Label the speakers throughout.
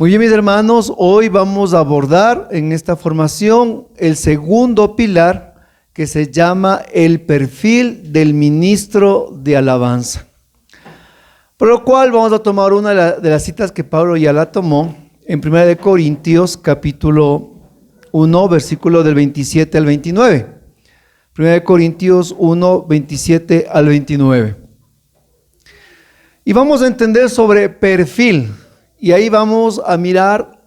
Speaker 1: Muy bien, mis hermanos, hoy vamos a abordar en esta formación el segundo pilar que se llama el perfil del ministro de alabanza. Por lo cual vamos a tomar una de las citas que Pablo ya la tomó en 1 Corintios capítulo 1, versículo del 27 al 29. 1 Corintios 1, 27 al 29. Y vamos a entender sobre perfil. Y ahí vamos a mirar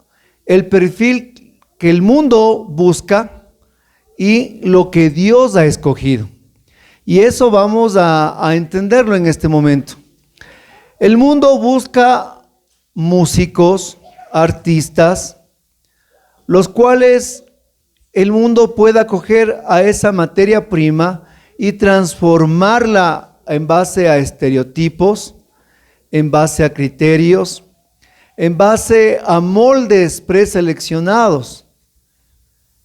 Speaker 1: el perfil que el mundo busca y lo que Dios ha escogido. Y eso vamos a entenderlo en este momento. El mundo busca músicos, artistas, los cuales el mundo pueda coger a esa materia prima y transformarla en base a estereotipos, en base a criterios, en base a moldes preseleccionados.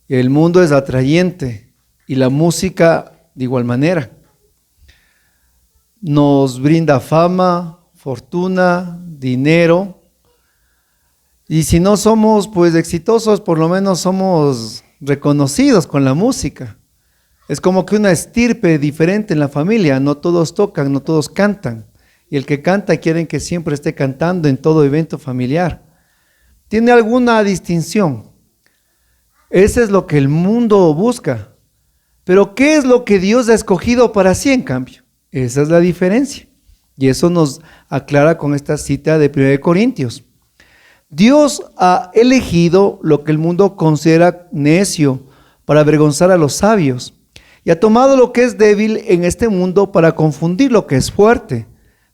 Speaker 1: El mundo es atrayente y la música de igual manera. Nos brinda fama, fortuna, dinero. Y si no somos pues exitosos, por lo menos somos reconocidos con la música. Es como que una estirpe diferente en la familia. No todos tocan, no todos cantan. Y el que canta quieren que siempre esté cantando en todo evento familiar. ¿Tiene alguna distinción? Ese es lo que el mundo busca. Pero ¿qué es lo que Dios ha escogido para sí en cambio? Esa es la diferencia. Y eso nos aclara con esta cita de 1 Corintios. Dios ha elegido lo que el mundo considera necio para avergonzar a los sabios. Y ha tomado lo que es débil en este mundo para confundir lo que es fuerte.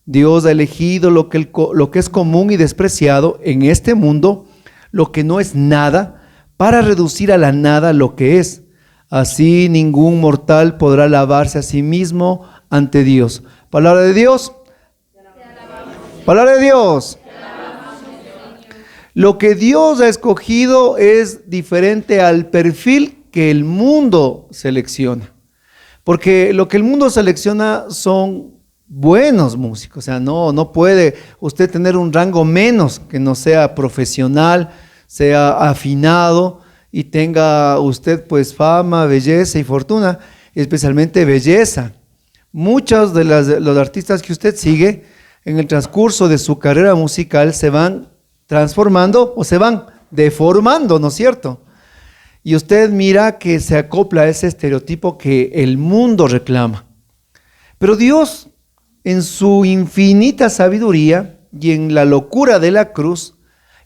Speaker 1: Dios ha elegido lo que es común y despreciado en este mundo, lo que no es nada, para reducir a la nada lo que es. Así ningún mortal podrá alabarse a sí mismo ante Dios. Palabra de Dios. Palabra de Dios. Lo que Dios ha escogido es diferente al perfil que el mundo selecciona. Porque lo que el mundo selecciona son buenos músicos, o sea, no puede usted tener un rango menos que no sea profesional, sea afinado y tenga usted pues fama, belleza y fortuna, especialmente belleza. Muchos de los artistas que usted sigue en el transcurso de su carrera musical se van transformando o se van deformando, ¿no es cierto? Y usted mira que se acopla a ese estereotipo que el mundo reclama. Pero Dios, en su infinita sabiduría y en la locura de la cruz,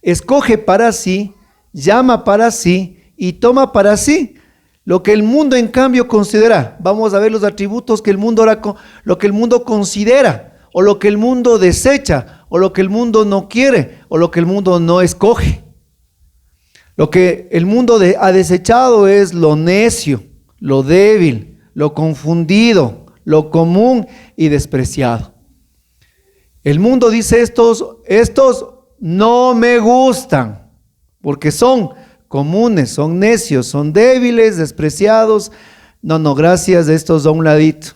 Speaker 1: escoge para sí, llama para sí y toma para sí lo que el mundo en cambio considera. Vamos a ver los atributos que el mundo lo que el mundo considera, o lo que el mundo desecha, o lo que el mundo no quiere, o lo que el mundo no escoge. Lo que el mundo ha desechado es lo necio, lo débil, lo confundido, lo común y despreciado. El mundo dice estos no me gustan, porque son comunes, son necios, son débiles, despreciados. No, gracias, estos a un ladito.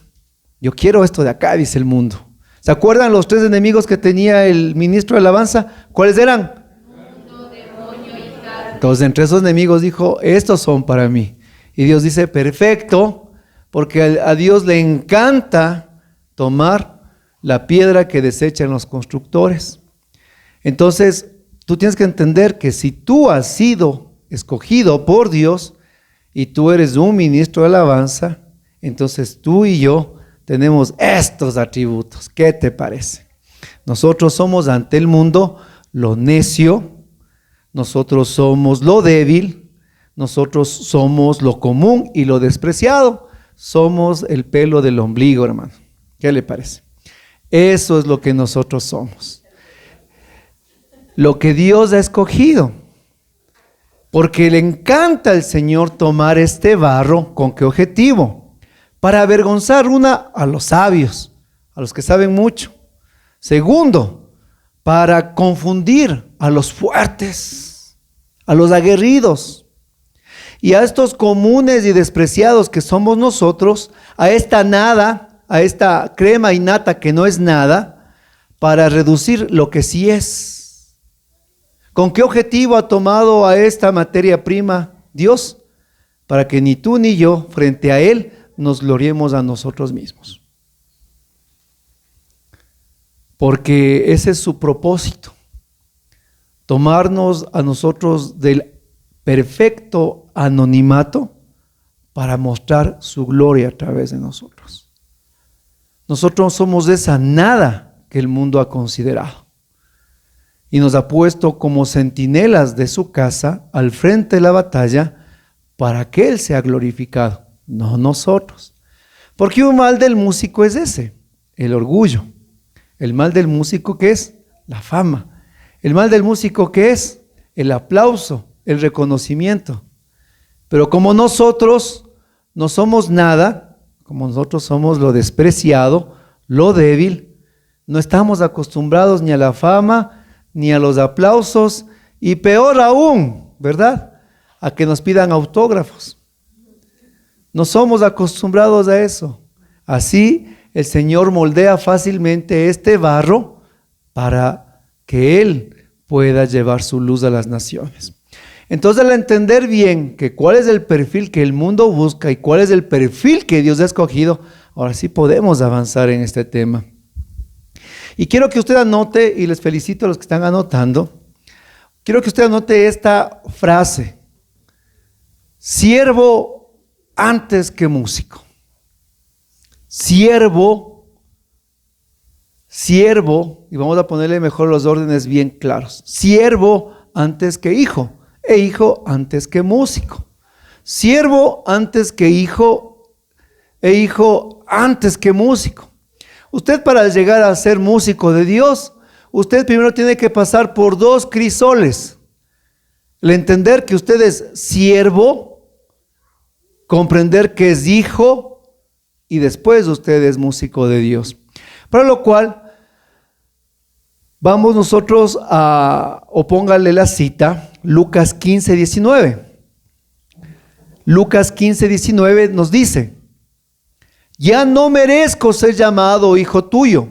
Speaker 1: Yo quiero esto de acá, dice el mundo. ¿Se acuerdan los tres enemigos que tenía el ministro de alabanza? ¿Cuáles eran? Mundo, demonio y carne. Entonces, entre esos enemigos dijo, estos son para mí. Y Dios dice, perfecto, porque a Dios le encanta tomar la piedra que desechan los constructores. Entonces, tú tienes que entender que si tú has sido escogido por Dios y tú eres un ministro de alabanza, entonces tú y yo tenemos estos atributos. ¿Qué te parece? Nosotros somos ante el mundo lo necio, nosotros somos lo débil, nosotros somos lo común y lo despreciado. Somos el pelo del ombligo, hermano. ¿Qué le parece? Eso es lo que nosotros somos. Lo que Dios ha escogido. Porque le encanta al Señor tomar este barro. ¿Con qué objetivo? Para avergonzar a los sabios, a los que saben mucho. Segundo, para confundir a los fuertes, a los aguerridos. Y a estos comunes y despreciados que somos nosotros, a esta nada, a esta crema y nata que no es nada, para reducir lo que sí es. ¿Con qué objetivo ha tomado a esta materia prima Dios? Para que ni tú ni yo, frente a Él, nos gloriemos a nosotros mismos. Porque ese es su propósito, tomarnos a nosotros del perfecto anonimato para mostrar su gloria a través de nosotros. Nosotros somos esa nada que el mundo ha considerado y nos ha puesto como centinelas de su casa al frente de la batalla para que Él sea glorificado, no nosotros. Porque un mal del músico es ese, el orgullo. El mal del músico, ¿qué es? La fama. El mal del músico, ¿qué es? El aplauso, el reconocimiento. Pero como nosotros no somos nada, como nosotros somos lo despreciado, lo débil, no estamos acostumbrados ni a la fama, ni a los aplausos, y peor aún, ¿verdad?, a que nos pidan autógrafos. No somos acostumbrados a eso. Así el Señor moldea fácilmente este barro para que Él pueda llevar su luz a las naciones. Entonces, al entender bien que cuál es el perfil que el mundo busca y cuál es el perfil que Dios ha escogido, ahora sí podemos avanzar en este tema. Y quiero que usted anote, y les felicito a los que están anotando, quiero que usted anote esta frase: siervo antes que músico. Siervo, y vamos a ponerle mejor los órdenes bien claros. Siervo antes que hijo, e hijo antes que músico. Siervo antes que hijo, e hijo antes que músico. Usted, para llegar a ser músico de Dios, usted primero tiene que pasar por dos crisoles. El entender que usted es siervo, comprender que es hijo, y después usted es músico de Dios. Para lo cual, vamos nosotros o póngale la cita, Lucas 15, 19. Lucas 15, 19 nos dice: ya no merezco ser llamado hijo tuyo,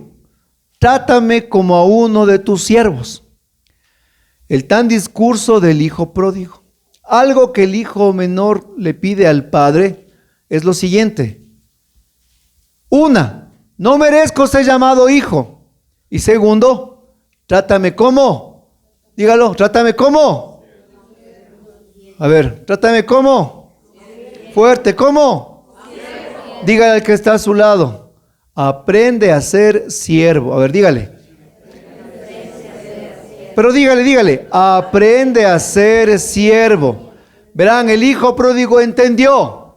Speaker 1: trátame como a uno de tus siervos. El tan discurso del hijo pródigo. Algo que el hijo menor le pide al padre es lo siguiente: una, no merezco ser llamado hijo. Y segundo, trátame como. Dígalo, trátame como. A ver, trátame como. Fuerte, ¿cómo? Dígale al que está a su lado: aprende a ser siervo. A ver, dígale. Pero dígale, aprende a ser siervo. Verán, el hijo pródigo entendió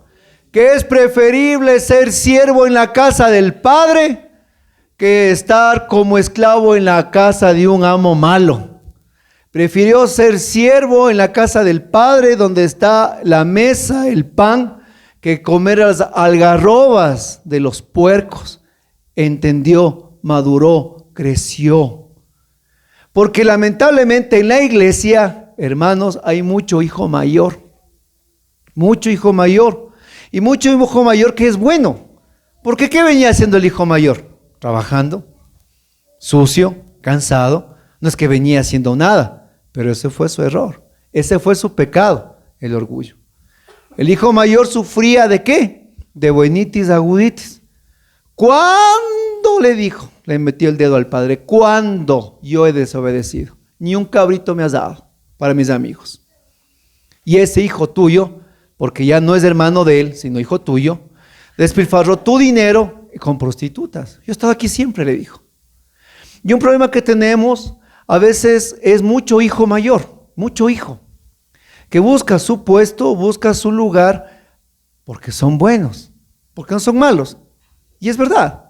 Speaker 1: que es preferible ser siervo en la casa del padre que estar como esclavo en la casa de un amo malo. Prefirió ser siervo en la casa del padre, donde está la mesa, el pan, que comer las algarrobas de los puercos. Entendió, maduró, creció. Porque lamentablemente en la iglesia, hermanos, hay mucho hijo mayor. Mucho hijo mayor. Y mucho hijo mayor que es bueno. Porque ¿qué venía haciendo el hijo mayor? Trabajando, sucio, cansado. No es que venía haciendo nada, pero ese fue su error. Ese fue su pecado, el orgullo. El hijo mayor sufría ¿de qué? De buenitis, aguditis. ¿Cuándo le dijo? Le metió el dedo al padre. ¿Cuándo yo he desobedecido? Ni un cabrito me has dado para mis amigos. Y ese hijo tuyo, porque ya no es hermano de él, sino hijo tuyo, despilfarró tu dinero con prostitutas. Yo estaba aquí siempre, le dijo. Y un problema que tenemos a veces es mucho hijo mayor, mucho hijo, que busca su puesto, busca su lugar, porque son buenos, porque no son malos. Y es verdad.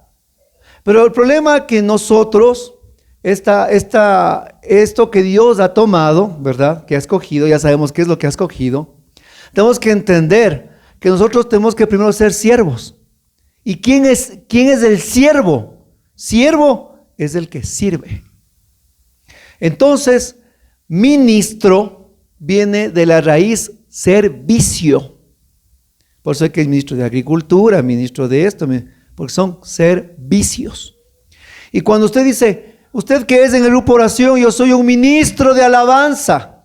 Speaker 1: Pero el problema es que nosotros, esto que Dios ha tomado, ¿verdad?, que ha escogido, ya sabemos qué es lo que ha escogido, tenemos que entender que nosotros tenemos que primero ser siervos. ¿Y quién es el siervo? Siervo es el que sirve. Entonces, ministro viene de la raíz servicio. Por eso hay que es ministro de Agricultura, ministro de esto, porque son servicios. Y cuando usted dice, Usted que es en el grupo oración, yo soy un ministro de alabanza.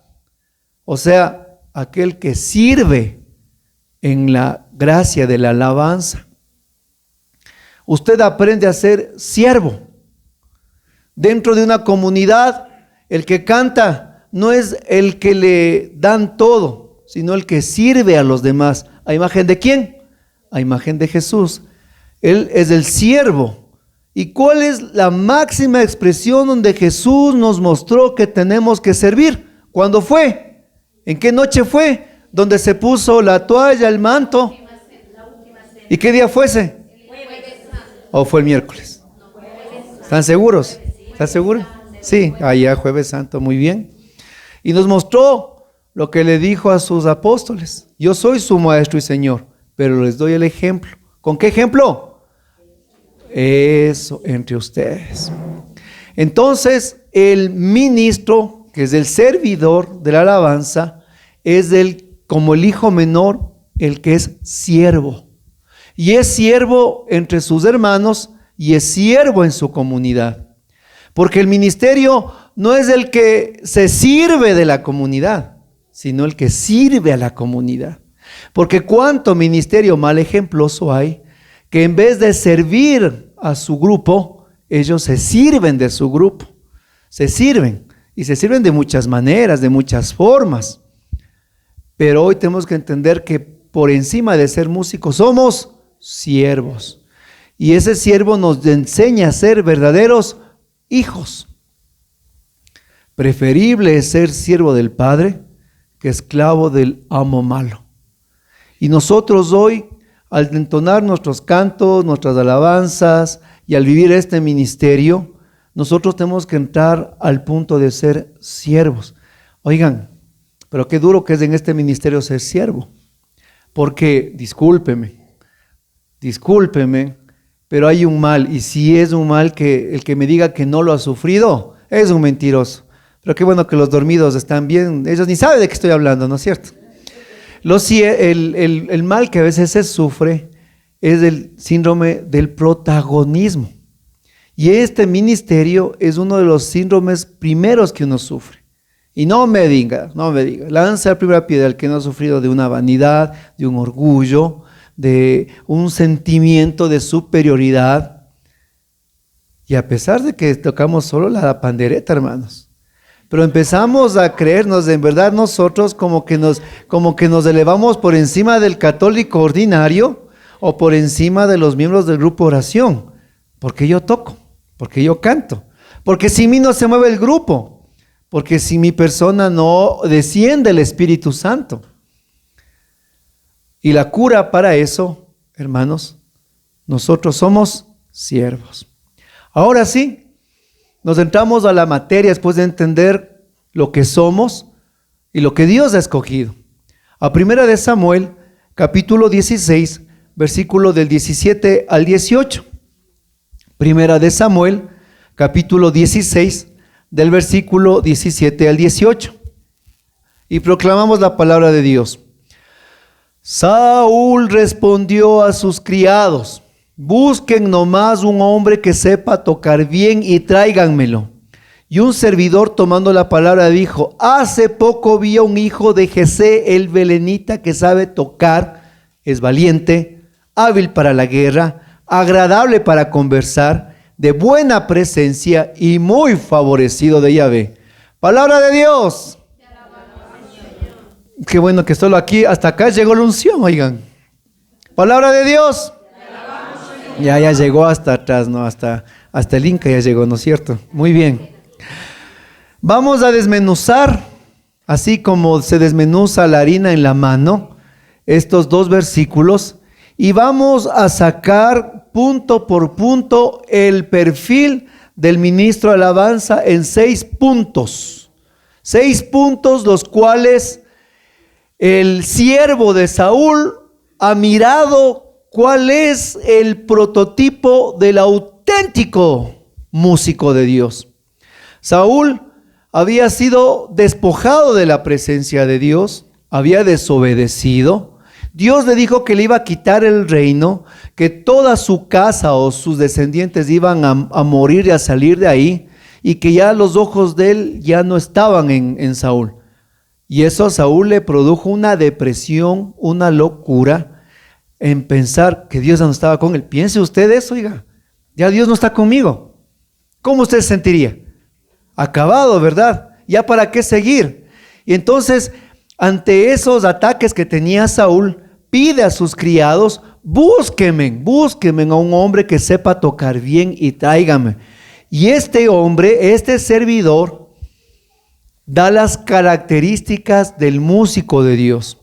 Speaker 1: O sea, aquel que sirve en la gracia de la alabanza. Usted aprende a ser siervo. Dentro de una comunidad, el que canta no es el que le dan todo, sino el que sirve a los demás. ¿A imagen de quién? A imagen de Jesús. Él es el siervo. ¿Y cuál es la máxima expresión donde Jesús nos mostró que tenemos que servir? ¿Cuándo fue? ¿En qué noche fue? Donde se puso la toalla, el manto. ¿Y qué día fuese? ¿O fue el miércoles? ¿Están seguros? ¿Están seguros? Sí, allá Jueves Santo, muy bien. Y nos mostró lo que le dijo a sus apóstoles. Yo soy su maestro y señor, pero les doy el ejemplo. ¿Con qué ejemplo? Eso, entre ustedes. Entonces, el ministro, que es el servidor de la alabanza, es como el hijo menor, el que es siervo. Y es siervo entre sus hermanos y es siervo en su comunidad. Porque el ministerio no es el que se sirve de la comunidad, sino el que sirve a la comunidad. Porque cuánto ministerio mal ejemploso hay, que en vez de servir a su grupo, ellos se sirven de su grupo. Se sirven, y se sirven de muchas maneras, de muchas formas. Pero hoy tenemos que entender que por encima de ser músicos somos siervos. Y ese siervo nos enseña a ser verdaderos hijos. Preferible es ser siervo del Padre que esclavo del amo malo. Y nosotros hoy, al entonar nuestros cantos, nuestras alabanzas y al vivir este ministerio, nosotros tenemos que entrar al punto de ser siervos. Oigan, pero qué duro que es en este ministerio ser siervo. Porque, discúlpeme, pero hay un mal, y si es un mal, que el que me diga que no lo ha sufrido, es un mentiroso. Pero qué bueno que los dormidos están bien, ellos ni saben de qué estoy hablando, ¿no es cierto? El mal que a veces se sufre es el síndrome del protagonismo. Y este ministerio es uno de los síndromes primeros que uno sufre. Y no me diga, lanza la primera piedra al que no ha sufrido de una vanidad, de un orgullo, de un sentimiento de superioridad. Y a pesar de que tocamos solo la pandereta, hermanos, pero empezamos a creernos en verdad nosotros como que nos elevamos por encima del católico ordinario o por encima de los miembros del grupo oración, porque yo toco, porque yo canto, porque sin mí no se mueve el grupo, porque sin mi persona no desciende el Espíritu Santo. Y la cura para eso, hermanos, nosotros somos siervos. Ahora sí, nos entramos a la materia después de entender lo que somos y lo que Dios ha escogido. A primera de Samuel, capítulo 16, versículo del 17 al 18. Primera de Samuel, capítulo 16, del versículo 17 al 18. Y proclamamos la palabra de Dios. Saúl respondió a sus criados: busquen nomás un hombre que sepa tocar bien y tráiganmelo. Y un servidor, tomando la palabra, dijo: hace poco vi a un hijo de Jesé el belenita que sabe tocar, es valiente, hábil para la guerra, agradable para conversar, de buena presencia y muy favorecido de Yahvé. Palabra de Dios. Qué bueno que solo aquí, hasta acá llegó la unción, oigan. Palabra de Dios. Ya llegó hasta atrás, ¿no? Hasta el Inca ya llegó, ¿no es cierto? Muy bien. Vamos a desmenuzar, así como se desmenuza la harina en la mano, estos dos versículos, y vamos a sacar punto por punto el perfil del ministro de alabanza en 6 puntos. 6 puntos los cuales el siervo de Saúl ha mirado cuál es el prototipo del auténtico músico de Dios. Saúl había sido despojado de la presencia de Dios, había desobedecido. Dios le dijo que le iba a quitar el reino, que toda su casa o sus descendientes iban a morir y a salir de ahí. y que ya los ojos de él ya no estaban en Saúl. Y eso a Saúl le produjo una depresión, una locura en pensar que Dios ya no estaba con él. Piense usted eso, oiga, ya Dios no está conmigo. ¿Cómo usted se sentiría? Acabado, ¿verdad? ¿Ya para qué seguir? Y entonces, ante esos ataques que tenía Saúl, pide a sus criados: búsquenme a un hombre que sepa tocar bien y tráigame. Y este hombre, este servidor, da las características del músico de Dios.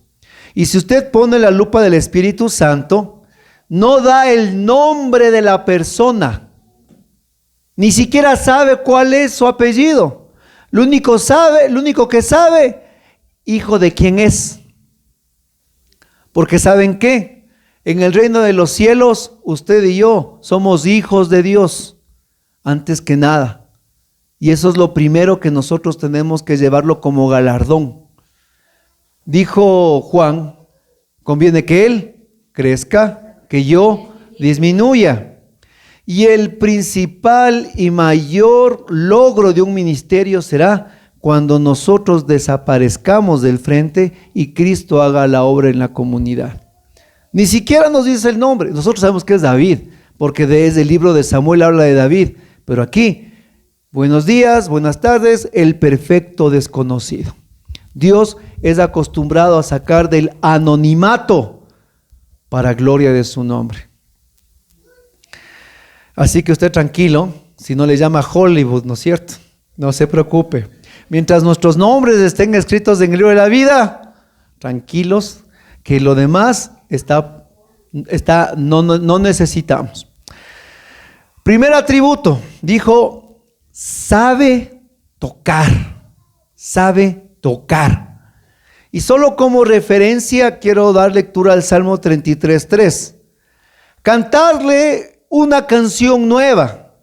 Speaker 1: Y si usted pone la lupa del Espíritu Santo, no da el nombre de la persona, ni siquiera sabe cuál es su apellido. Lo único que sabe, hijo de quién es. Porque ¿saben qué? En el reino de los cielos, usted y yo somos hijos de Dios, antes que nada. Y eso es lo primero que nosotros tenemos que llevarlo como galardón. Dijo Juan: conviene que Él crezca, que yo disminuya. Y el principal y mayor logro de un ministerio será cuando nosotros desaparezcamos del frente y Cristo haga la obra en la comunidad. Ni siquiera nos dice el nombre. Nosotros sabemos que es David, porque desde el libro de Samuel habla de David. Pero aquí, buenos días, buenas tardes, el perfecto desconocido. Dios es acostumbrado a sacar del anonimato para gloria de su nombre. Así que usted tranquilo, si no le llama Hollywood, ¿no es cierto? No se preocupe. Mientras nuestros nombres estén escritos en el libro de la vida, tranquilos, que lo demás no necesitamos. Primer atributo, dijo: sabe tocar. Y solo como referencia quiero dar lectura al Salmo 33:3. Cantarle una canción nueva,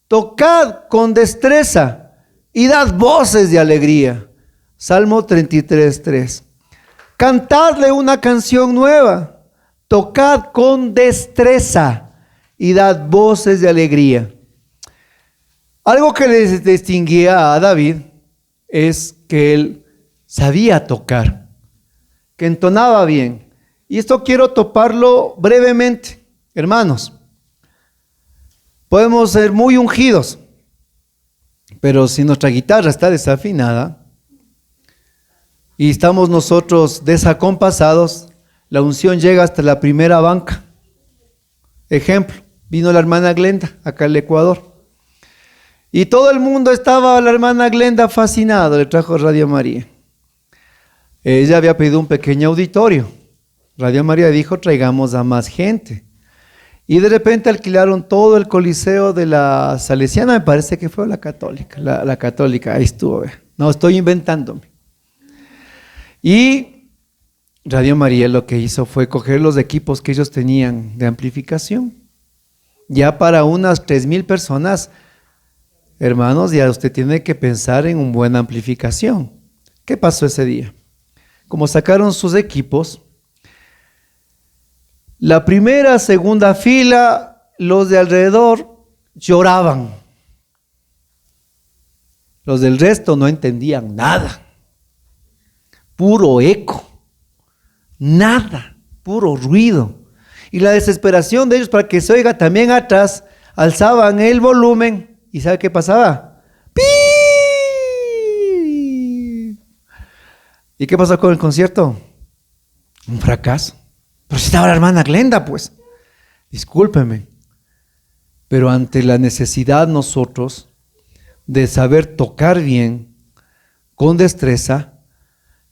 Speaker 1: tocad con destreza y dad voces de alegría. Salmo 33:3. Cantadle una canción nueva, tocad con destreza y dad voces de alegría. Algo que les distinguía a David es que él sabía tocar, que entonaba bien. Y esto quiero toparlo brevemente, hermanos. Podemos ser muy ungidos, pero si nuestra guitarra está desafinada y estamos nosotros desacompasados, la unción llega hasta la primera banca. Ejemplo, vino la hermana Glenda acá al Ecuador y todo el mundo estaba, la hermana Glenda fascinado, le trajo Radio María. Ella había pedido un pequeño auditorio. Radio María dijo: traigamos a más gente. Y de repente alquilaron todo el coliseo de la Salesiana, me parece que fue la católica, la católica, ahí estuvo. No, estoy inventándome. Y Radio María lo que hizo fue coger los equipos que ellos tenían de amplificación. Ya para unas 3,000 personas, hermanos, ya usted tiene que pensar en una buena amplificación. ¿Qué pasó ese día? Como sacaron sus equipos, la primera, segunda fila, los de alrededor lloraban. Los del resto no entendían nada. Puro eco. Nada. Puro ruido. Y la desesperación de ellos para que se oiga también atrás, alzaban el volumen. ¿Y sabe qué pasaba? ¡Pi! ¿Y qué pasó con el concierto? Un fracaso. Pero si estaba la hermana Glenda, pues. Discúlpeme. Pero ante la necesidad nosotros de saber tocar bien, con destreza,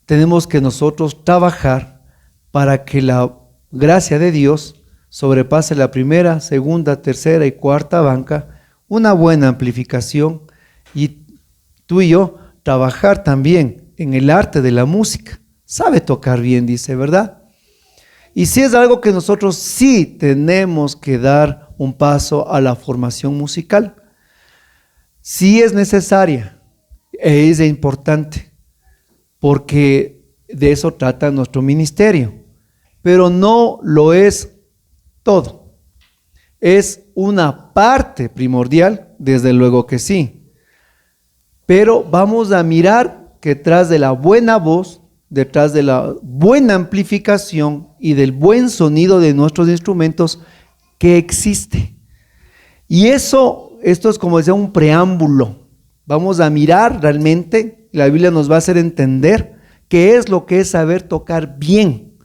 Speaker 1: tenemos que nosotros trabajar para que la gracia de Dios sobrepase la primera, segunda, tercera y cuarta banca, una buena amplificación, y tú y yo trabajar también en el arte de la música. Sabe tocar bien, dice, ¿verdad? Y si es algo que nosotros sí tenemos que dar un paso a la formación musical. Sí es necesaria, es importante, porque de eso trata nuestro ministerio, pero no lo es todo. Es una parte primordial, desde luego que sí. Pero vamos a mirar que detrás de la buena voz, detrás de la buena amplificación y del buen sonido de nuestros instrumentos, ¿qué existe? Y esto es como decía un preámbulo. Vamos a mirar realmente, la Biblia nos va a hacer entender qué es lo que es saber tocar bien.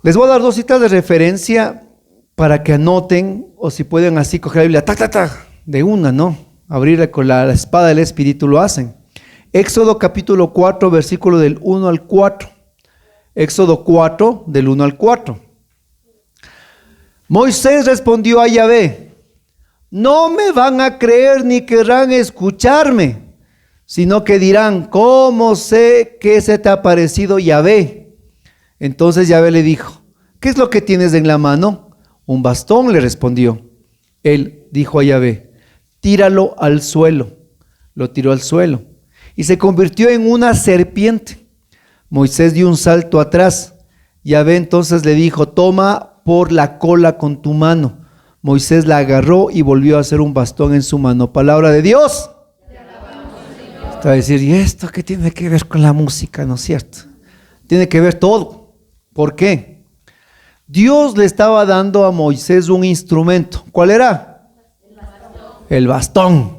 Speaker 1: Les voy a dar 2 citas de referencia para que anoten, o si pueden así coger la Biblia, de una, ¿no? Abrirla con la espada del Espíritu, lo hacen. Éxodo capítulo 4, versículo del 1 al 4. Éxodo 4, del 1 al 4. Moisés respondió a Yahvé: no me van a creer ni querrán escucharme, sino que dirán: ¿cómo sé que se te ha parecido Yahvé? Entonces Yahvé le dijo: ¿qué es lo que tienes en la mano? Un bastón, le respondió. Él dijo a Yahvé: tíralo al suelo. Lo tiró al suelo y se convirtió en una serpiente. Moisés dio un salto atrás. Yahvé entonces le dijo: toma por la cola con tu mano. Moisés la agarró y volvió a hacer un bastón en su mano. Palabra de Dios. Está a decir: ¿y esto qué tiene que ver con la música? ¿No es cierto? Tiene que ver todo. ¿Por qué? Dios le estaba dando a Moisés un instrumento. ¿Cuál era? El bastón.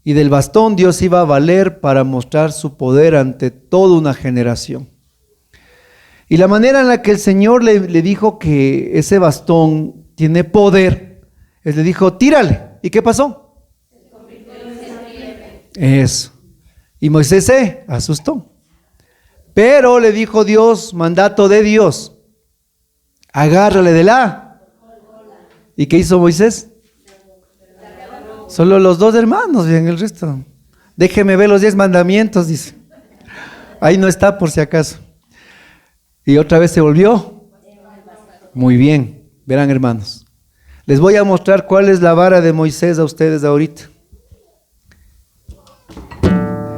Speaker 1: Y del bastón Dios iba a valer para mostrar su poder ante toda una generación. Y la manera en la que el Señor le dijo que ese bastón tiene poder, él le dijo: tírale. ¿Y qué pasó? Se convirtió en serpiente. Eso. Y Moisés se asustó. Pero le dijo Dios, mandato de Dios: agárrale de la. ¿Y qué hizo Moisés? Solo los 2 hermanos, bien, el resto. Déjeme ver los 10 mandamientos, dice. Ahí no está, por si acaso. Y otra vez se volvió. Muy bien. Verán, hermanos, les voy a mostrar cuál es la vara de Moisés a ustedes ahorita.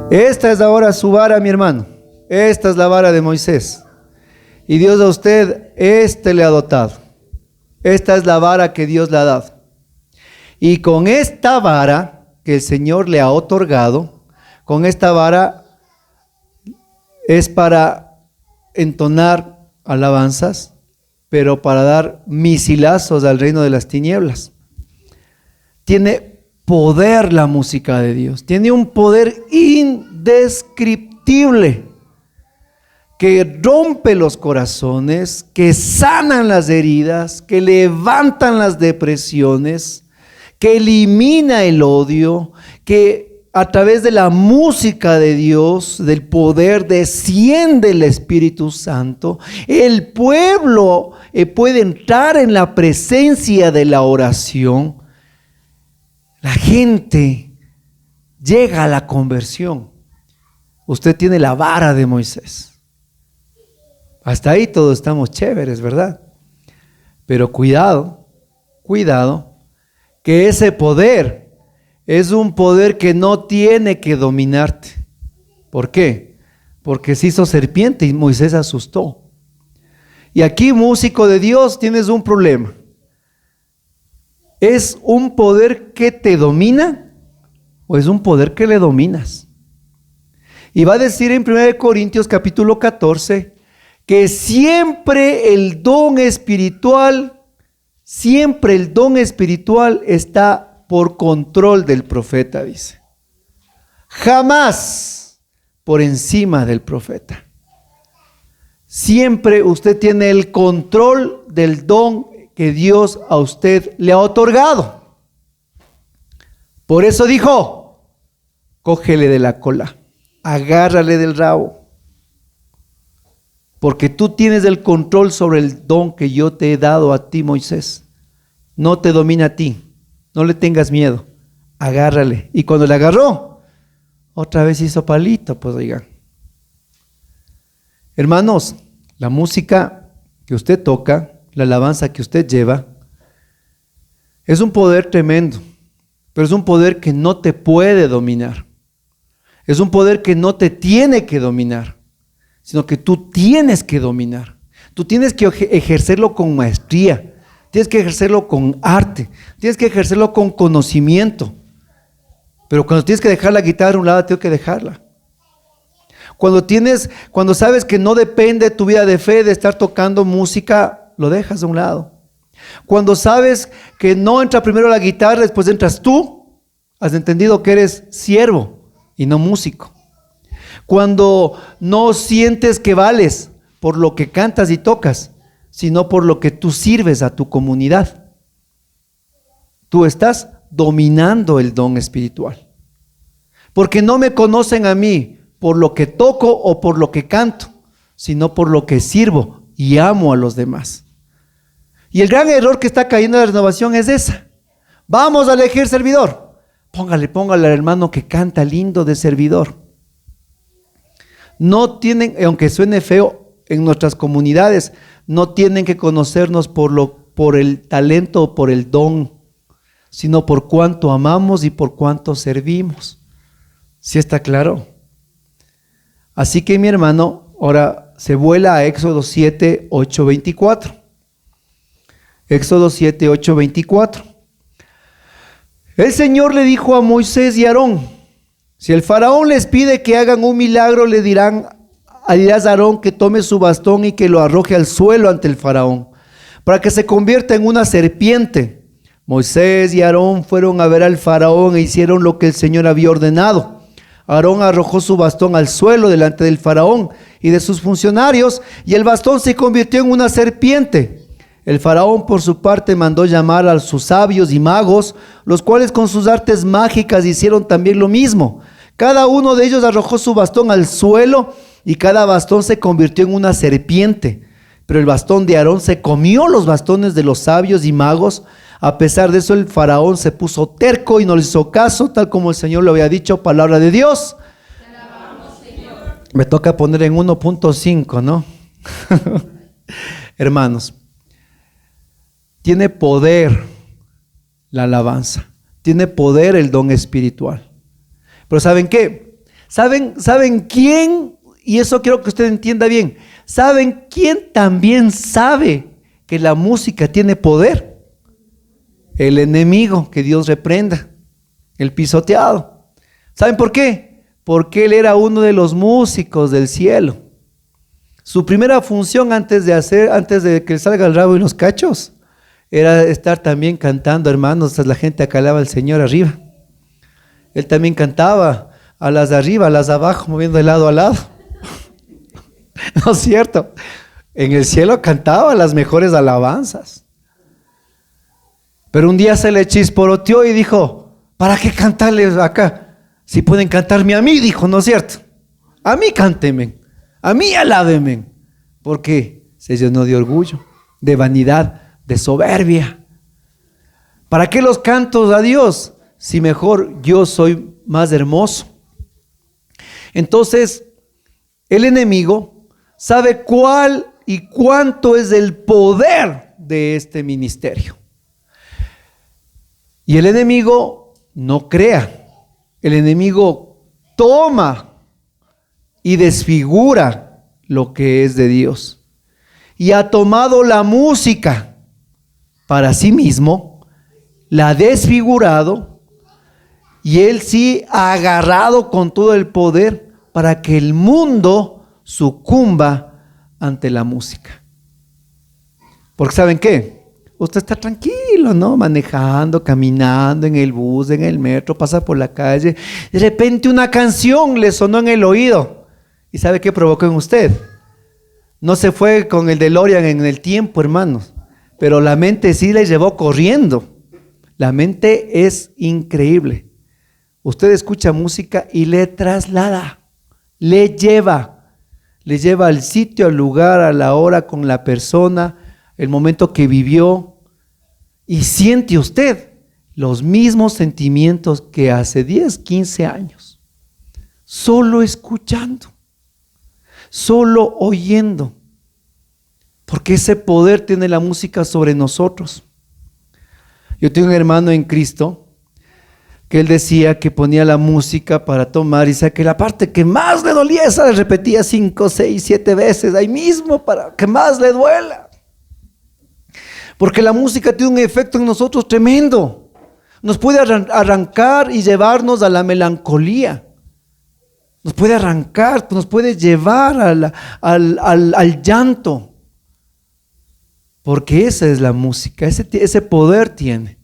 Speaker 1: Esta es ahora su vara, mi hermano. Esta es la vara de Moisés. Y Dios a usted le ha dotado. Esta es la vara que Dios le ha dado. Y con esta vara que el Señor le ha otorgado, con esta vara es para entonar alabanzas, pero para dar misilazos al reino de las tinieblas. Tiene poder la música de Dios, tiene un poder indescriptible que rompe los corazones, que sanan las heridas, que levantan las depresiones, que elimina el odio, que a través de la música de Dios, del poder, desciende el Espíritu Santo. El pueblo puede entrar en la presencia de la oración. La gente llega a la conversión. Usted tiene la vara de Moisés. Hasta ahí todos estamos chéveres, ¿verdad? Pero cuidado, que ese poder es un poder que no tiene que dominarte. ¿Por qué? Porque se hizo serpiente y Moisés asustó. Y aquí, músico de Dios, tienes un problema. ¿Es un poder que te domina o es un poder que le dominas? Y va a decir en 1 Corintios capítulo 14 que siempre el don espiritual está por control del profeta, dice. Jamás por encima del profeta. Siempre usted tiene el control del don que Dios a usted le ha otorgado. Por eso dijo: cógele de la cola, agárrale del rabo, porque tú tienes el control sobre el don que yo te he dado a ti, Moisés. No te domina a ti. No le tengas miedo, agárrale. Y cuando le agarró, otra vez hizo palito, pues oigan. Hermanos, la música que usted toca, la alabanza que usted lleva, es un poder tremendo, pero es un poder que no te puede dominar. Es un poder que no te tiene que dominar, sino que tú tienes que dominar. Tú tienes que ejercerlo con maestría. Tienes que ejercerlo con arte, tienes que ejercerlo con conocimiento, Pero cuando tienes que dejar la guitarra a un lado, tengo que dejarla. Cuando sabes que no depende tu vida de fe de estar tocando música, lo dejas de un lado. Cuando sabes que no entra primero la guitarra, después entras tú, has entendido que eres siervo y no músico. Cuando no sientes que vales por lo que cantas y tocas, sino por lo que tú sirves a tu comunidad. Tú estás dominando el don espiritual. Porque no me conocen a mí por lo que toco o por lo que canto, sino por lo que sirvo y amo a los demás. Y el gran error que está cayendo en la renovación es esa. Vamos a elegir servidor. Póngale al hermano que canta lindo de servidor. No tienen, aunque suene feo, en nuestras comunidades, no tienen que conocernos por el talento o por el don, sino por cuánto amamos y por cuánto servimos. ¿Sí está claro? Así que mi hermano, ahora se vuela a Éxodo 7, 8, 24. Éxodo 7, 8, 24. El Señor le dijo a Moisés y a Aarón: si el faraón les pide que hagan un milagro, le dirás a Aarón que tome su bastón y que lo arroje al suelo ante el faraón, para que se convierta en una serpiente. Moisés y Aarón fueron a ver al faraón e hicieron lo que el Señor había ordenado. Aarón arrojó su bastón al suelo delante del faraón y de sus funcionarios, y el bastón se convirtió en una serpiente. El faraón, por su parte, mandó llamar a sus sabios y magos, los cuales con sus artes mágicas hicieron también lo mismo. Cada uno de ellos arrojó su bastón al suelo y cada bastón se convirtió en una serpiente. Pero el bastón de Aarón se comió los bastones de los sabios y magos. A pesar de eso, el faraón se puso terco y no le hizo caso, tal como el Señor le había dicho, palabra de Dios.
Speaker 2: Te alabamos, Señor.
Speaker 1: Me toca poner en 1.5, ¿no? Hermanos, tiene poder la alabanza, tiene poder el don espiritual. Pero ¿saben qué? ¿Saben quién? Y eso quiero que usted entienda bien. ¿Saben quién también sabe que la música tiene poder? El enemigo, que Dios reprenda, el pisoteado. ¿Saben por qué? Porque él era uno de los músicos del cielo. Su primera función antes de que salga el rabo y los cachos, era estar también cantando, hermanos, la gente acalaba al Señor arriba. Él también cantaba a las de arriba, a las de abajo, moviendo de lado a lado. ¿No es cierto? En el cielo cantaba las mejores alabanzas. Pero un día se le chisporoteó y dijo: ¿para qué cantarles acá? Si pueden cantarme a mí, dijo, ¿no es cierto? A mí cántenme, a mí alábenme. Porque se llenó de orgullo, de vanidad, de soberbia. ¿Para qué los cantos a Dios si mejor yo soy más hermoso? Entonces, el enemigo sabe cuál y cuánto es el poder de este ministerio. Y el enemigo no crea, el enemigo toma y desfigura lo que es de Dios. Y ha tomado la música para sí mismo, la ha desfigurado, y él sí ha agarrado con todo el poder para que el mundo sucumba ante la música. Porque ¿saben qué? Usted está tranquilo, ¿no? Manejando, caminando en el bus, en el metro, pasa por la calle. De repente una canción le sonó en el oído. ¿Y sabe qué provocó en usted? No se fue con el DeLorean en el tiempo, hermanos. Pero la mente sí le llevó corriendo. La mente es increíble. Usted escucha música y le traslada, le lleva al sitio, al lugar, a la hora, con la persona, el momento que vivió. Y siente usted los mismos sentimientos que hace 10, 15 años. Solo escuchando, solo oyendo. Porque ese poder tiene la música sobre nosotros. Yo tengo un hermano en Cristo que él decía que ponía la música para tomar y sabe que la parte que más le dolía, esa la repetía 5, 6, 7 veces ahí mismo para que más le duela. Porque la música tiene un efecto en nosotros tremendo. Nos puede arrancar y llevarnos a la melancolía. Nos puede arrancar, nos puede llevar al llanto. Porque esa es la música, ese poder tiene.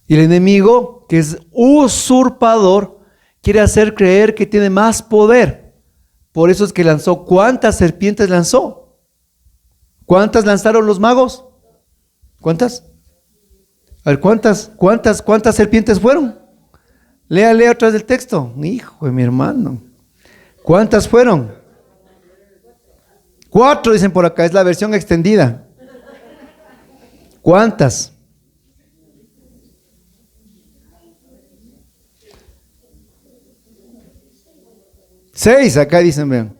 Speaker 1: Y el enemigo, que es usurpador, quiere hacer creer que tiene más poder. Por eso es que lanzó. ¿Cuántas serpientes lanzó? ¿Cuántas lanzaron los magos? ¿Cuántas? A ver, ¿cuántas serpientes fueron? Lea atrás del texto. Hijo de mi hermano. ¿Cuántas fueron? 4 dicen por acá, es la versión extendida. ¿Cuántas? Seis, acá dicen, vean.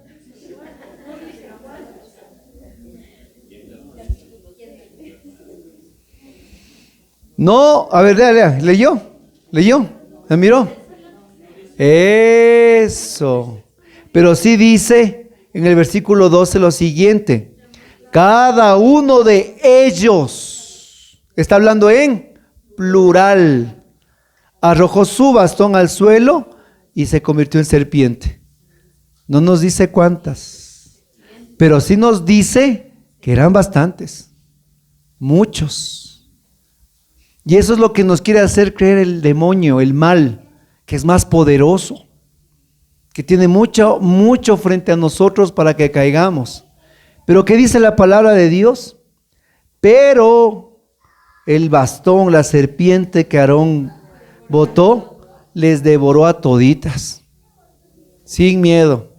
Speaker 1: No, a ver, lea, leyó, ¿me miró? Eso. Pero sí dice en el versículo 12 lo siguiente: cada uno de ellos, está hablando en plural, arrojó su bastón al suelo y se convirtió en serpiente. No nos dice cuántas, pero sí nos dice que eran bastantes, muchos. Y eso es lo que nos quiere hacer creer el demonio, el mal, que es más poderoso, que tiene mucho frente a nosotros para que caigamos. Pero ¿qué dice la palabra de Dios? Pero el bastón, la serpiente que Aarón botó, les devoró a toditas, sin miedo.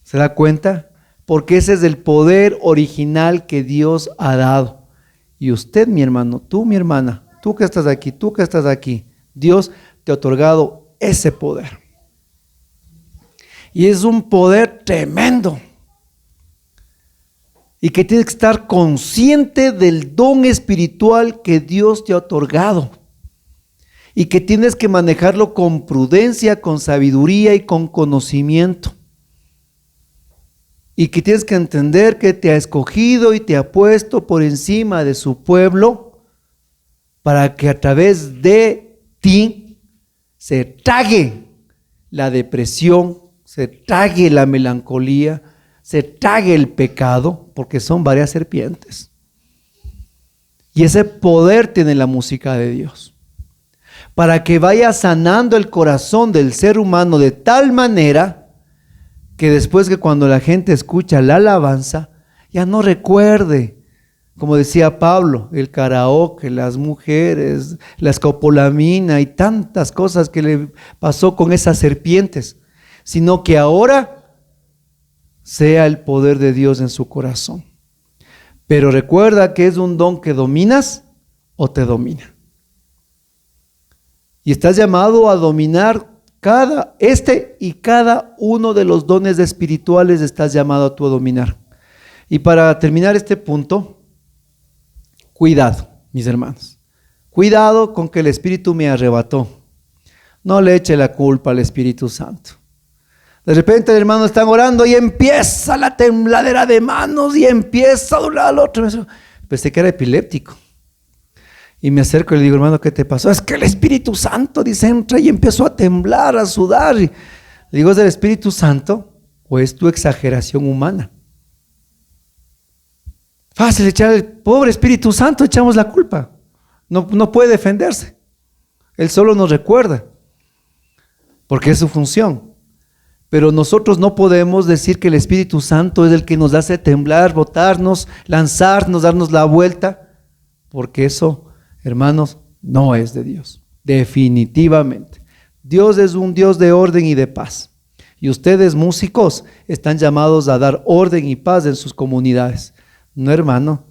Speaker 1: ¿Se da cuenta? Porque ese es el poder original que Dios ha dado. Y usted, mi hermano, tú, mi hermana, tú que estás aquí, Dios te ha otorgado ese poder. Y es un poder tremendo. Y que tienes que estar consciente del don espiritual que Dios te ha otorgado. Y que tienes que manejarlo con prudencia, con sabiduría y con conocimiento. Y que tienes que entender que te ha escogido y te ha puesto por encima de su pueblo para que a través de ti se trague la depresión, se trague la melancolía, se trague el pecado, porque son varias serpientes. Y ese poder tiene la música de Dios, para que vaya sanando el corazón del ser humano de tal manera que después, que cuando la gente escucha la alabanza, ya no recuerde, como decía Pablo, el karaoke, las mujeres, la escopolamina y tantas cosas que le pasó con esas serpientes, sino que ahora sea el poder de Dios en su corazón. Pero recuerda que es un don que dominas o te domina. Y estás llamado a dominar cada uno de los dones espirituales. Estás llamado a tú a dominar. Y para terminar este punto, cuidado, mis hermanos. Cuidado con que el Espíritu me arrebató. No le eche la culpa al Espíritu Santo. De repente, hermanos, están orando y empieza la tembladera de manos y empieza a doblar al otro. Pensé que era epiléptico. Y me acerco y le digo, hermano, ¿qué te pasó? Es que el Espíritu Santo, dice, entra y empezó a temblar, a sudar. Y le digo, ¿es del Espíritu Santo o es tu exageración humana? Fácil echar al pobre Espíritu Santo, echamos la culpa. No puede defenderse. Él solo nos recuerda, porque es su función. Pero nosotros no podemos decir que el Espíritu Santo es el que nos hace temblar, botarnos, lanzarnos, darnos la vuelta, porque eso, hermanos, no es de Dios, definitivamente. Dios es un Dios de orden y de paz. Y ustedes, músicos, están llamados a dar orden y paz en sus comunidades. No, hermano,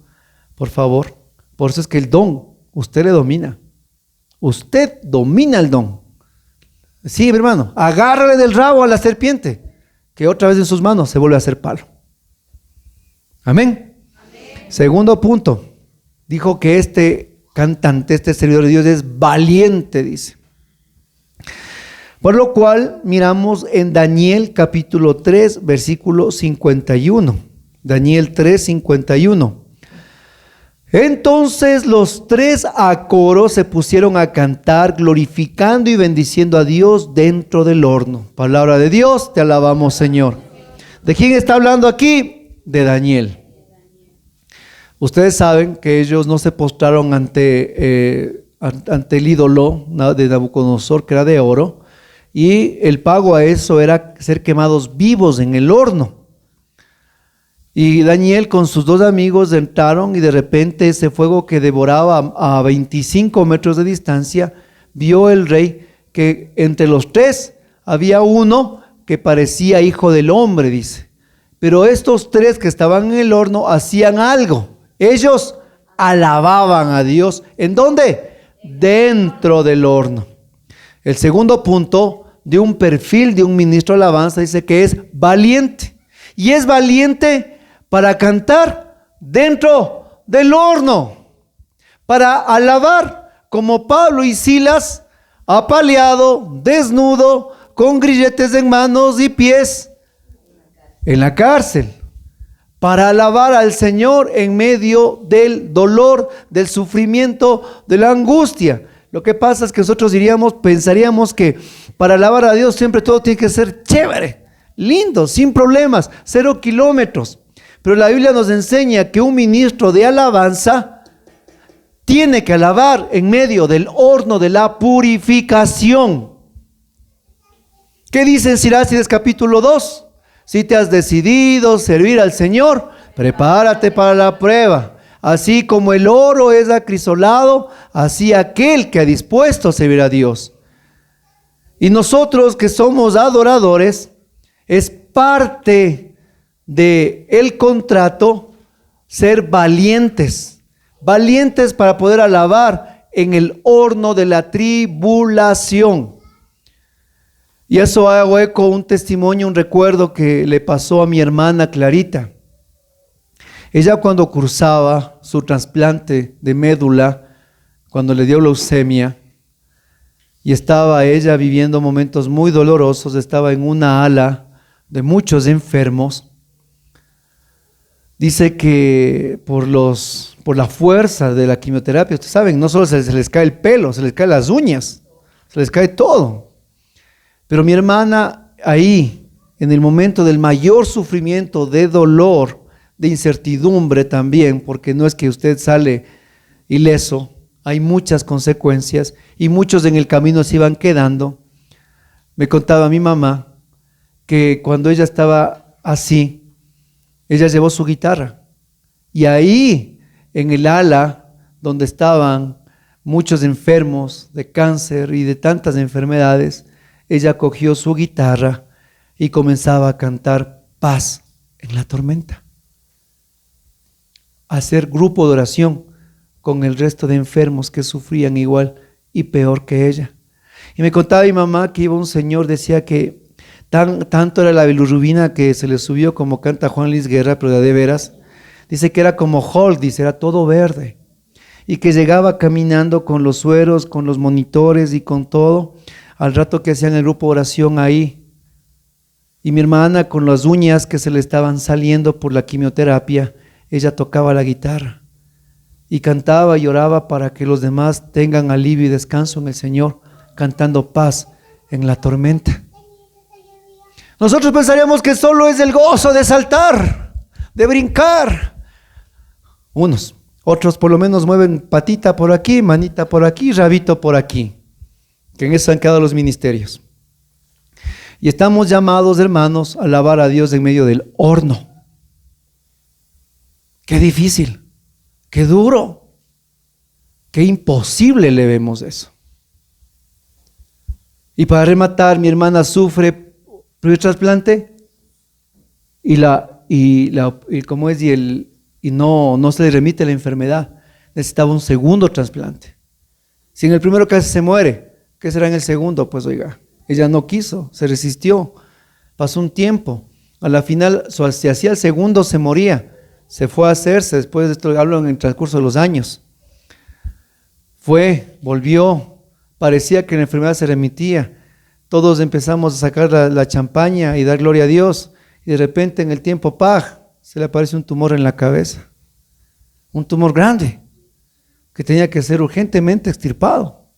Speaker 1: por favor. Por eso es que el don, usted le domina. Usted domina el don. Sí, mi hermano, agárrale del rabo a la serpiente, que otra vez en sus manos se vuelve a hacer palo. Amén. Amén. Segundo punto, dijo que este cantante, este servidor de Dios es valiente, dice. Por lo cual miramos en Daniel capítulo 3, versículo 51. Daniel 3, 51. Entonces los tres a coro se pusieron a cantar, glorificando y bendiciendo a Dios dentro del horno. Palabra de Dios, te alabamos, Señor. ¿De quién está hablando aquí? De Daniel. Ustedes saben que ellos no se postraron ante el ídolo de Nabucodonosor, que era de oro, y el pago a eso era ser quemados vivos en el horno. Y Daniel con sus dos amigos entraron, y de repente ese fuego que devoraba a 25 metros de distancia, vio el rey que entre los tres había uno que parecía hijo del hombre, dice. Pero estos tres que estaban en el horno hacían algo. Ellos alababan a Dios. ¿En dónde? Dentro del horno. El segundo punto de un perfil de un ministro de alabanza dice que es valiente. Y es valiente para cantar dentro del horno, para alabar como Pablo y Silas, apaleado, desnudo, con grilletes en manos y pies, en la cárcel, para alabar al Señor en medio del dolor, del sufrimiento, de la angustia. Lo que pasa es que nosotros pensaríamos que para alabar a Dios siempre todo tiene que ser chévere, lindo, sin problemas, 0 kilómetros. Pero la Biblia nos enseña que un ministro de alabanza tiene que alabar en medio del horno de la purificación. ¿Qué dice en Sirácides capítulo 2? Si te has decidido servir al Señor, prepárate para la prueba. Así como el oro es acrisolado, así aquel que ha dispuesto a servir a Dios. Y nosotros que somos adoradores, es parte de el contrato ser valientes para poder alabar en el horno de la tribulación. Y eso hago eco un testimonio, un recuerdo que le pasó a mi hermana Clarita. Ella, cuando cursaba su trasplante de médula, cuando le dio leucemia, y estaba ella viviendo momentos muy dolorosos, estaba en una ala de muchos enfermos. Dice que por la fuerza de la quimioterapia, ustedes saben, no solo se les cae el pelo, se les caen las uñas, se les cae todo. Pero mi hermana ahí, en el momento del mayor sufrimiento, de dolor, de incertidumbre también, porque no es que usted sale ileso, hay muchas consecuencias y muchos en el camino se iban quedando. Me contaba mi mamá que cuando ella estaba así, ella llevó su guitarra y ahí en el ala donde estaban muchos enfermos de cáncer y de tantas enfermedades, ella cogió su guitarra y comenzaba a cantar paz en la tormenta, a hacer grupo de oración con el resto de enfermos que sufrían igual y peor que ella. Y me contaba mi mamá que iba un señor, decía que tanto era la bilirrubina que se le subió, como canta Juan Luis Guerra, pero de veras. Dice que era como Hulk, dice, era todo verde. Y que llegaba caminando con los sueros, con los monitores y con todo, al rato que hacían el grupo de oración ahí. Y mi hermana, con las uñas que se le estaban saliendo por la quimioterapia, ella tocaba la guitarra y cantaba y oraba para que los demás tengan alivio y descanso en el Señor, cantando paz en la tormenta. Nosotros pensaríamos que solo es el gozo de saltar, de brincar. Otros por lo menos mueven patita por aquí, manita por aquí, rabito por aquí, que en eso han quedado los ministerios. Y estamos llamados, hermanos, a alabar a Dios en medio del horno. Qué difícil, qué duro, qué imposible le vemos eso. Y para rematar, mi hermana sufre primer trasplante y no se le remite la enfermedad. Necesitaba un segundo trasplante. Si en el primero casi se muere, ¿qué será en el segundo? Pues oiga, ella no quiso, se resistió, pasó un tiempo. A la final, si hacía el segundo, se moría. Se fue a hacerse, después de esto hablo en el transcurso de los años. Volvió, parecía que la enfermedad se remitía. Todos empezamos a sacar la champaña y dar gloria a Dios. Y de repente en el tiempo, se le aparece un tumor en la cabeza. Un tumor grande. que tenía que ser urgentemente extirpado.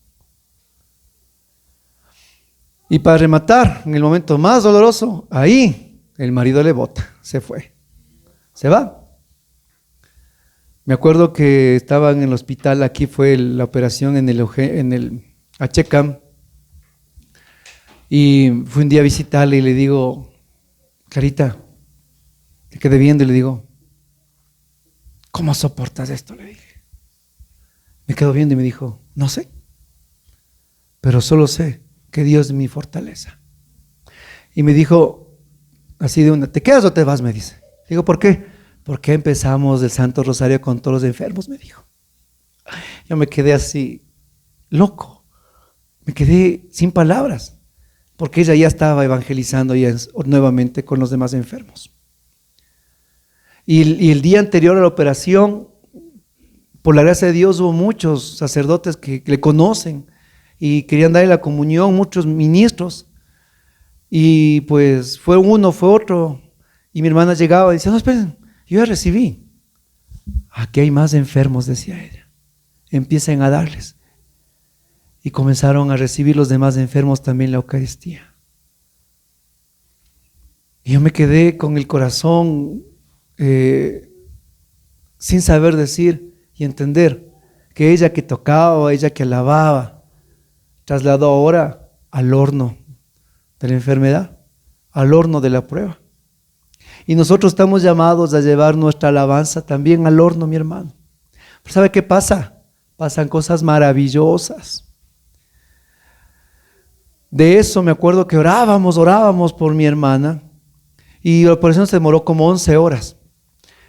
Speaker 1: Y para rematar, en el momento más doloroso, ahí el marido le bota, se fue, se va. Me acuerdo que estaba en el hospital, aquí fue la operación en el Achecam, y fui un día a visitarle y le digo, Carita, te quedé viendo y le digo, ¿cómo soportas esto? Le dije. Me quedó viendo y me dijo, no sé, pero solo sé que Dios es mi fortaleza. Y me dijo, así de una, ¿te quedas o te vas? Me dice. Digo, ¿por qué? Porque empezamos el Santo Rosario con todos los enfermos, me dijo. Yo me quedé así, loco, me quedé sin palabras, porque ella ya estaba evangelizando ya nuevamente con los demás enfermos. Y el día anterior a la operación, por la gracia de Dios, hubo muchos sacerdotes que le conocen y querían darle la comunión, muchos ministros. Y pues fue uno, fue otro. Y mi hermana llegaba y decía, no, esperen, yo ya recibí. Aquí hay más enfermos, decía ella. Empiecen a darles. Y comenzaron a recibir los demás enfermos también la Eucaristía. Y yo me quedé con el corazón sin saber decir y entender que ella que tocaba, ella que alababa, trasladó ahora al horno de la enfermedad, al horno de la prueba. Y nosotros estamos llamados a llevar nuestra alabanza también al horno, mi hermano. Pero ¿sabe qué pasa? Pasan cosas maravillosas. De eso me acuerdo que orábamos por mi hermana, y la operación se demoró como 11 horas.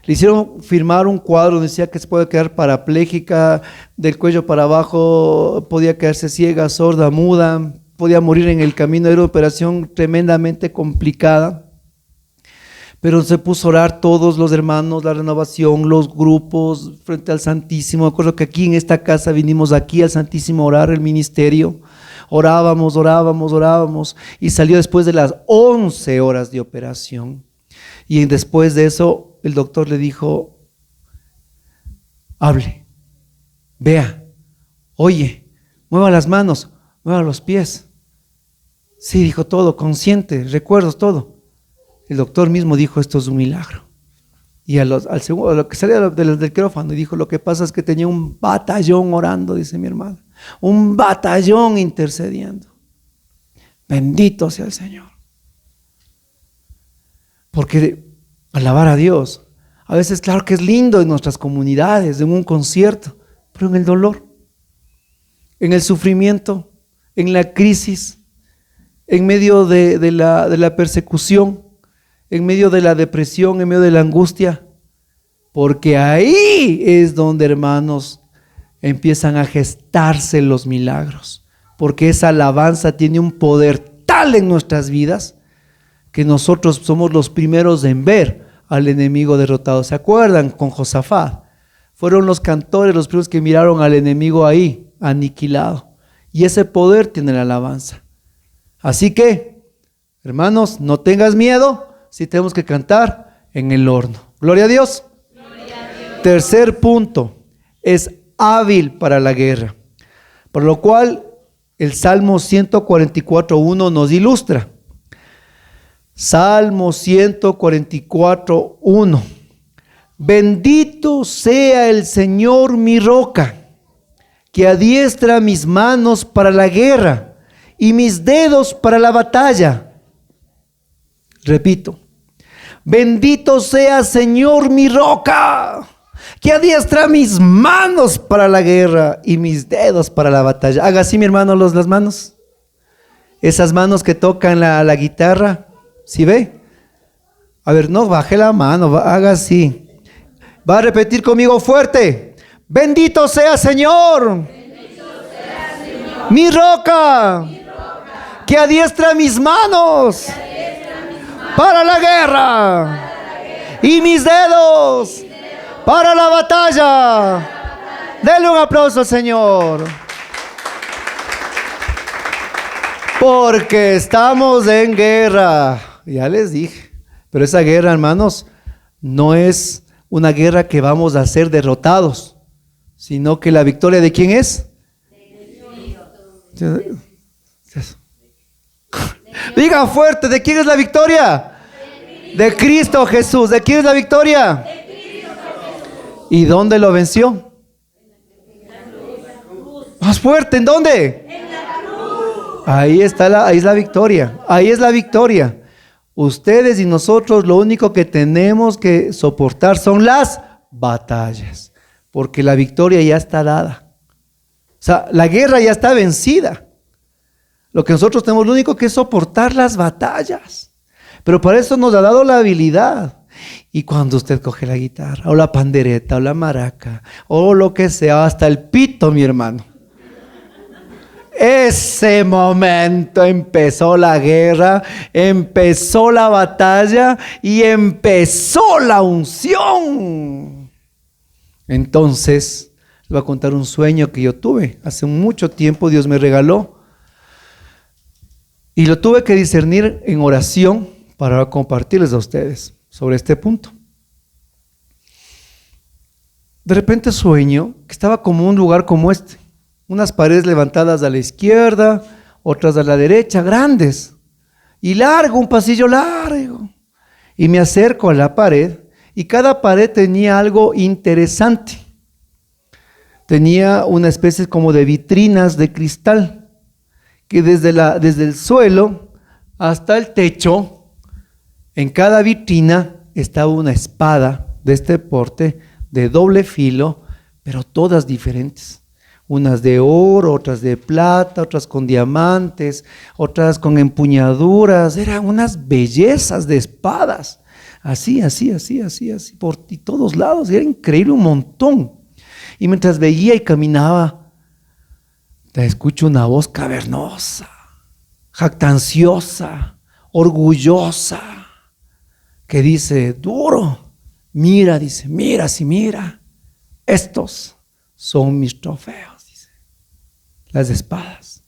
Speaker 1: Le hicieron firmar un cuadro donde decía que se puede quedar parapléjica, del cuello para abajo, podía quedarse ciega, sorda, muda, podía morir en el camino. Era una operación tremendamente complicada. Pero se puso a orar todos los hermanos, la renovación, los grupos, frente al Santísimo. Me acuerdo que aquí en esta casa vinimos aquí al Santísimo a orar el ministerio. Orábamos, y salió después de las 11 horas de operación. Y después de eso, el doctor le dijo, hable, vea, oye, mueva las manos, mueva los pies. Sí, dijo todo, consciente, recuerdos, todo. El doctor mismo dijo, esto es un milagro. Y al segundo, a lo que salía del quirófano, dijo, lo que pasa es que tenía un batallón orando, dice mi hermana, un batallón intercediendo. Bendito sea el Señor. Porque alabar a Dios, a veces claro que es lindo en nuestras comunidades, en un concierto, pero en el dolor, en el sufrimiento, en la crisis, en medio de la persecución, en medio de la depresión, en medio de la angustia, porque ahí es donde, hermanos, empiezan a gestarse los milagros, porque esa alabanza tiene un poder tal en nuestras vidas que nosotros somos los primeros en ver al enemigo derrotado. ¿Se acuerdan con Josafat? Fueron los cantores los primeros que miraron al enemigo ahí, aniquilado. Y ese poder tiene la alabanza. Así que, hermanos, no tengas miedo si tenemos que cantar en el horno. Gloria a Dios.
Speaker 2: Gloria a Dios.
Speaker 1: Tercer punto, es hábil para la guerra. Por lo cual, el Salmo 144.1 nos ilustra. Salmo 144.1. Bendito sea el Señor mi roca, que adiestra mis manos para la guerra y mis dedos para la batalla. Repito, bendito sea Señor mi roca, que adiestra mis manos para la guerra y mis dedos para la batalla. Haga así, mi hermano, las manos. Esas manos que tocan la guitarra. ¿Sí ve? A ver, no baje la mano, haga así. Va a repetir conmigo fuerte. Bendito sea Señor, mi roca, que adiestra mis manos para la guerra y mis dedos para la batalla. Denle un aplauso al Señor. Porque estamos en guerra. Ya les dije. Pero esa guerra, hermanos, no es una guerra que vamos a ser derrotados. sino que la victoria ¿de quién es? Diga fuerte, ¿de quién es la victoria? De Cristo Jesús. ¿De quién es la victoria? ¿Y dónde lo venció? Más fuerte, ¿en dónde? Ahí está ahí es la victoria. Ahí es la victoria. Ustedes y nosotros lo único que tenemos que soportar son las batallas, porque la victoria ya está dada. O sea, la guerra ya está vencida. Lo que nosotros tenemos lo único que es soportar las batallas. Pero para eso nos ha dado la habilidad. Y cuando usted coge la guitarra, o la pandereta, o la maraca, o lo que sea, hasta el pito, mi hermano. Ese momento empezó la guerra, empezó la batalla y empezó la unción. Entonces, les voy a contar un sueño que yo tuve. Hace mucho tiempo Dios me regaló. Y lo tuve que discernir en oración para compartirles a ustedes sobre este punto. De repente sueño que estaba como un lugar como este. Unas paredes levantadas a la izquierda, otras a la derecha, grandes. Y largo, un pasillo largo. Y me acerco a la pared y cada pared tenía algo interesante. Tenía una especie como de vitrinas de cristal, que desde el suelo hasta el techo, en cada vitrina estaba una espada de este porte, de doble filo, pero todas diferentes. Unas de oro, otras de plata, otras con diamantes, otras con empuñaduras. Eran unas bellezas de espadas. Así, por todos lados. Era increíble, un montón. Y mientras veía y caminaba, te escucho una voz cavernosa, jactanciosa, orgullosa, que dice, duro, mira, dice, mira, sí, mira, estos son mis trofeos, dice, las espadas.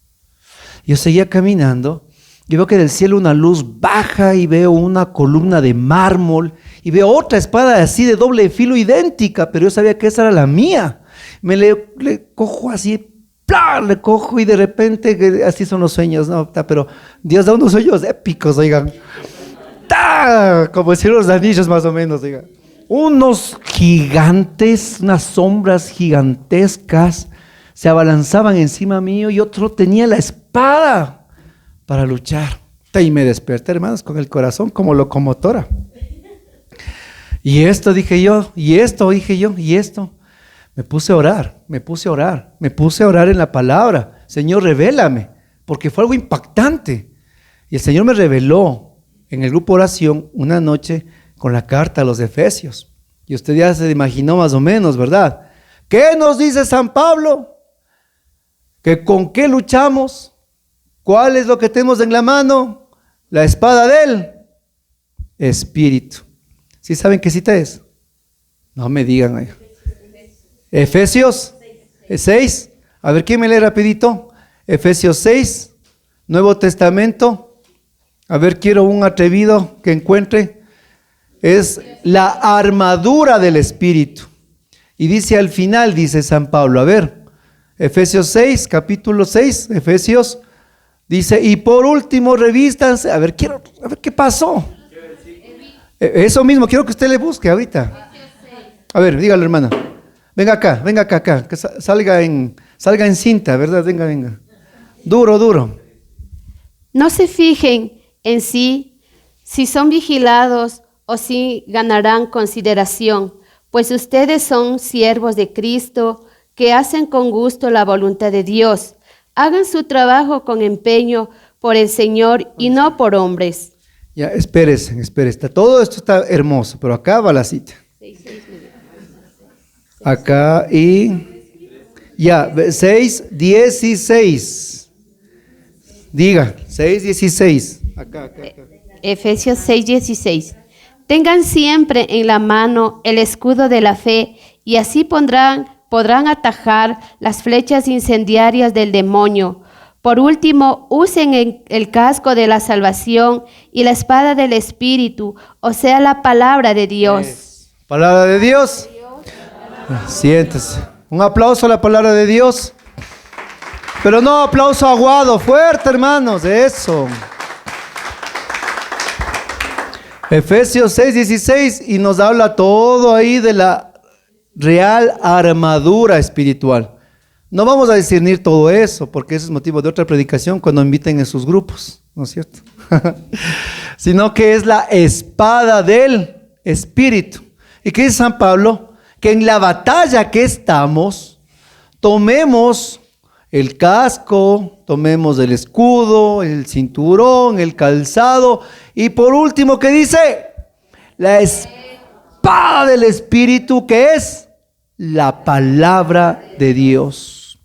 Speaker 1: Yo seguía caminando y veo que del cielo una luz baja y veo una columna de mármol y veo otra espada así de doble filo idéntica, pero yo sabía que esa era la mía. Me le cojo así, ¡plá! Le cojo y de repente, así son los sueños, ¿no? Pero Dios da unos sueños épicos, oigan. ¡Ta! Como decir los anillos más o menos, oigan. Unos gigantes, unas sombras gigantescas se abalanzaban encima mío y otro tenía la espada para luchar. Y me desperté, hermanos, con el corazón como locomotora. Y esto dije yo, y esto dije yo, y esto. Me puse a orar en la palabra. Señor, revélame, porque fue algo impactante. Y el Señor me reveló en el grupo de oración una noche con la carta a los Efesios. Y usted ya se imaginó más o menos, ¿verdad? ¿Qué nos dice San Pablo? ¿Que con qué luchamos? ¿Cuál es lo que tenemos en la mano? La espada del Espíritu. ¿Sí saben qué cita es? No me digan ahí. Efesios 6. A ver, ¿quién me lee rapidito? Efesios 6, Nuevo Testamento. A ver, quiero un atrevido que encuentre. Es la armadura del Espíritu. Y dice al final, dice San Pablo, a ver, Efesios 6, capítulo 6, Efesios, dice, y por último revístanse. A ver, qué pasó. Eso mismo, quiero que usted le busque ahorita. A ver, dígale, hermana. Venga acá, que salga en cinta, ¿verdad? Venga. Duro.
Speaker 3: No se fijen en sí, si son vigilados o si ganarán consideración, pues ustedes son siervos de Cristo que hacen con gusto la voluntad de Dios. Hagan su trabajo con empeño por el Señor y no por hombres.
Speaker 1: Ya, espérese. Todo esto está hermoso, pero acá va la cita. Acá y ya, 6:16. Diga, 6:16. Acá.
Speaker 3: Efesios 6:16. Tengan siempre en la mano el escudo de la fe y así podrán atajar las flechas incendiarias del demonio. Por último, usen el casco de la salvación y la espada del Espíritu, o sea, la palabra de Dios.
Speaker 1: Palabra de Dios. Siéntese. Un aplauso a la palabra de Dios. Pero no aplauso aguado, fuerte, hermanos, eso. Efesios 6:16 y nos habla todo ahí de la real armadura espiritual. No vamos a discernir todo eso, porque ese es motivo de otra predicación cuando inviten en sus grupos, ¿no es cierto? Sino que es la espada del Espíritu. ¿Y qué dice San Pablo? Que en la batalla que estamos, tomemos el casco, tomemos el escudo, el cinturón, el calzado, y por último, ¿qué dice? La espada del Espíritu, que es la palabra de Dios.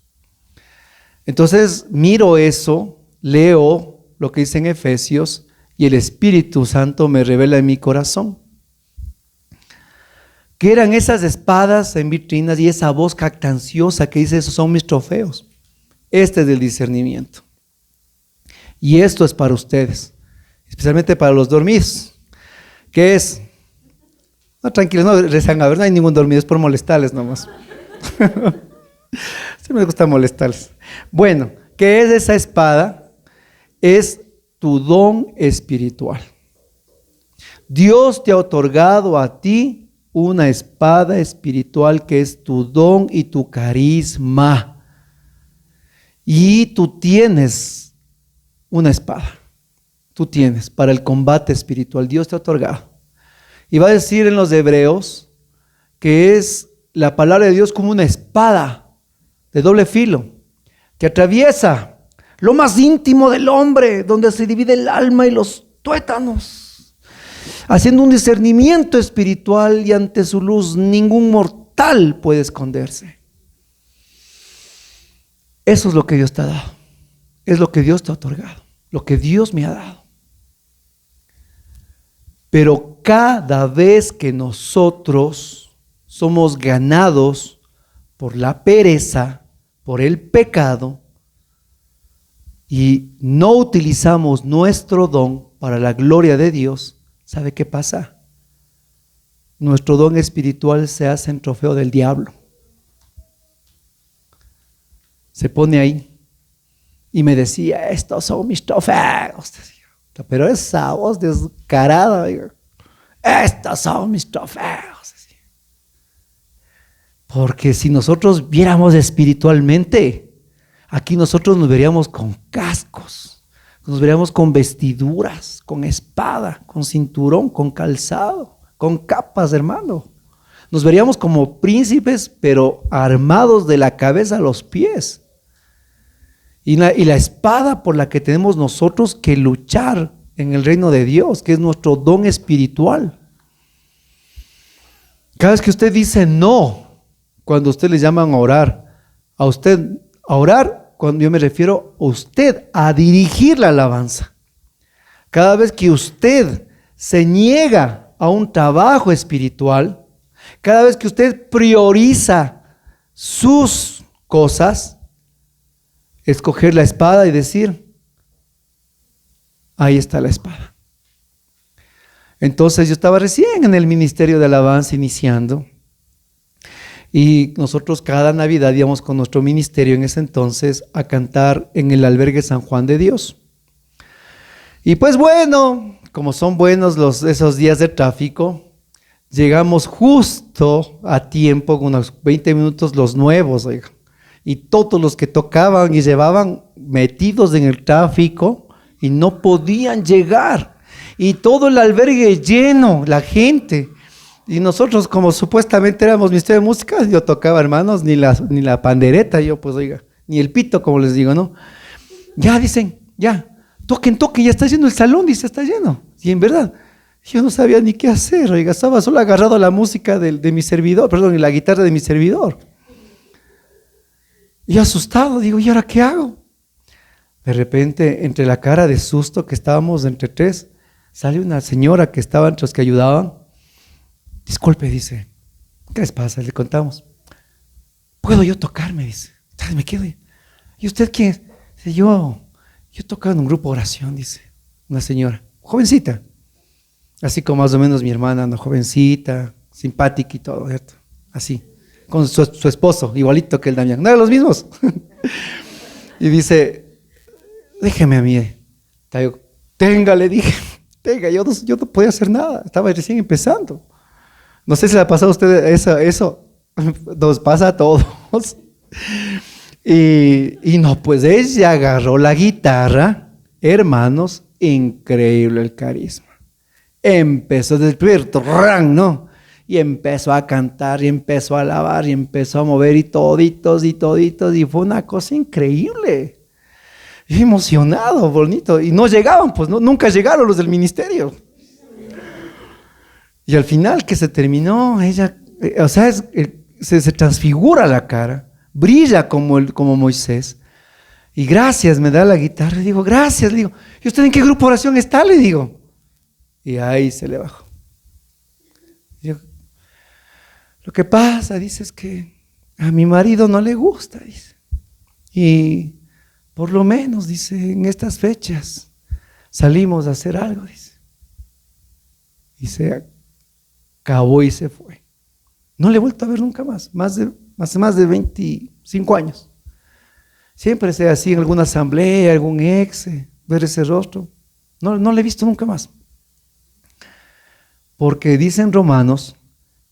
Speaker 1: Entonces miro eso, leo lo que dice en Efesios y el Espíritu Santo me revela en mi corazón que eran esas espadas en vitrinas y esa voz jactanciosa que dice: esos son mis trofeos. Este es el discernimiento. Y esto es para ustedes, especialmente para los dormidos, que es, no, tranquilos, no rezan, a ver, no hay ningún dormido, es por molestarles nomás. Sí me gusta molestarles. Bueno, ¿qué es esa espada? Es tu don espiritual. Dios te ha otorgado a ti una espada espiritual que es tu don y tu carisma. Y tú tienes una espada. Tú tienes para el combate espiritual. Dios te ha otorgado. Y va a decir en los Hebreos que es la palabra de Dios como una espada de doble filo, que atraviesa lo más íntimo del hombre, donde se divide el alma y los tuétanos, haciendo un discernimiento espiritual, y ante su luz ningún mortal puede esconderse. Eso es lo que Dios te ha dado, es lo que Dios te ha otorgado, lo que Dios me ha dado. Pero cada vez que nosotros somos ganados por la pereza, por el pecado, y no utilizamos nuestro don para la gloria de Dios, ¿sabe qué pasa? Nuestro don espiritual se hace en trofeo del diablo. Se pone ahí y me decía: estos son mis trofeos. Pero esa voz descarada, estos son mis trofeos. Porque si nosotros viéramos espiritualmente, aquí nosotros nos veríamos con cascos, nos veríamos con vestiduras, con espada, con cinturón, con calzado, con capas, hermano. Nos veríamos como príncipes, pero armados de la cabeza a los pies. Y la espada por la que tenemos nosotros que luchar en el reino de Dios, que es nuestro don espiritual. Cada vez que usted dice no, cuando usted le llaman a orar, a usted a orar, cuando yo me refiero a usted a dirigir la alabanza. Cada vez que usted se niega a un trabajo espiritual, cada vez que usted prioriza sus cosas, escoger la espada y decir: ahí está la espada. Entonces yo estaba recién en el ministerio de alabanza iniciando. Y nosotros cada Navidad íbamos con nuestro ministerio en ese entonces a cantar en el albergue San Juan de Dios. Y pues bueno, como son buenos esos días de tráfico, llegamos justo a tiempo, con unos 20 minutos los nuevos, oiga. Y todos los que tocaban y llevaban metidos en el tráfico y no podían llegar. Y todo el albergue lleno, la gente. Y nosotros, como supuestamente éramos ministerio de música, yo tocaba, hermanos, ni la pandereta, yo pues oiga, ni el pito, como les digo, ¿no? Ya dicen, ya, toquen, ya está lleno el salón, dice, está lleno. Y en verdad, yo no sabía ni qué hacer, oiga, estaba solo agarrado a la música de mi servidor, perdón, y la guitarra de mi servidor. Y asustado, digo, ¿y ahora qué hago? De repente, entre la cara de susto que estábamos entre tres, sale una señora que estaba entre los que ayudaban. Disculpe, dice, ¿qué les pasa? Le contamos. ¿Puedo yo tocar? Me dice. Entonces me quedo. ¿Y usted quién es? Dice, yo tocaba en un grupo de oración, dice, una señora, jovencita. Así como más o menos mi hermana, una jovencita, simpática y todo, ¿cierto? Así. con su esposo, igualito que el Damián. No eran los mismos. Y dice, déjeme a mí. Tenga, le dije. Tenga, yo no podía hacer nada. Estaba recién empezando. No sé si le ha pasado a usted eso. Nos pasa a todos. Y no, pues ella agarró la guitarra. Hermanos, increíble el carisma. Empezó desde el primer ran, ¿no? Y empezó a cantar, y empezó a alabar, y empezó a mover, y toditos, y fue una cosa increíble. Y emocionado, bonito. Y no llegaban, pues nunca llegaron los del ministerio. Y al final que se terminó, ella, o sea, se transfigura la cara, brilla como Moisés. Y gracias, me da la guitarra. Le digo, gracias, le digo. ¿Y usted en qué grupo de oración está? Le digo. Y ahí se le bajó. Yo, lo que pasa, dice, es que a mi marido no le gusta, dice. Y por lo menos, dice, en estas fechas salimos a hacer algo, dice. Y se acabó y se fue. No le he vuelto a ver nunca más, hace más de 25 años. Siempre sea así en alguna asamblea, algún ver ese rostro. No le he visto nunca más. Porque dicen Romanos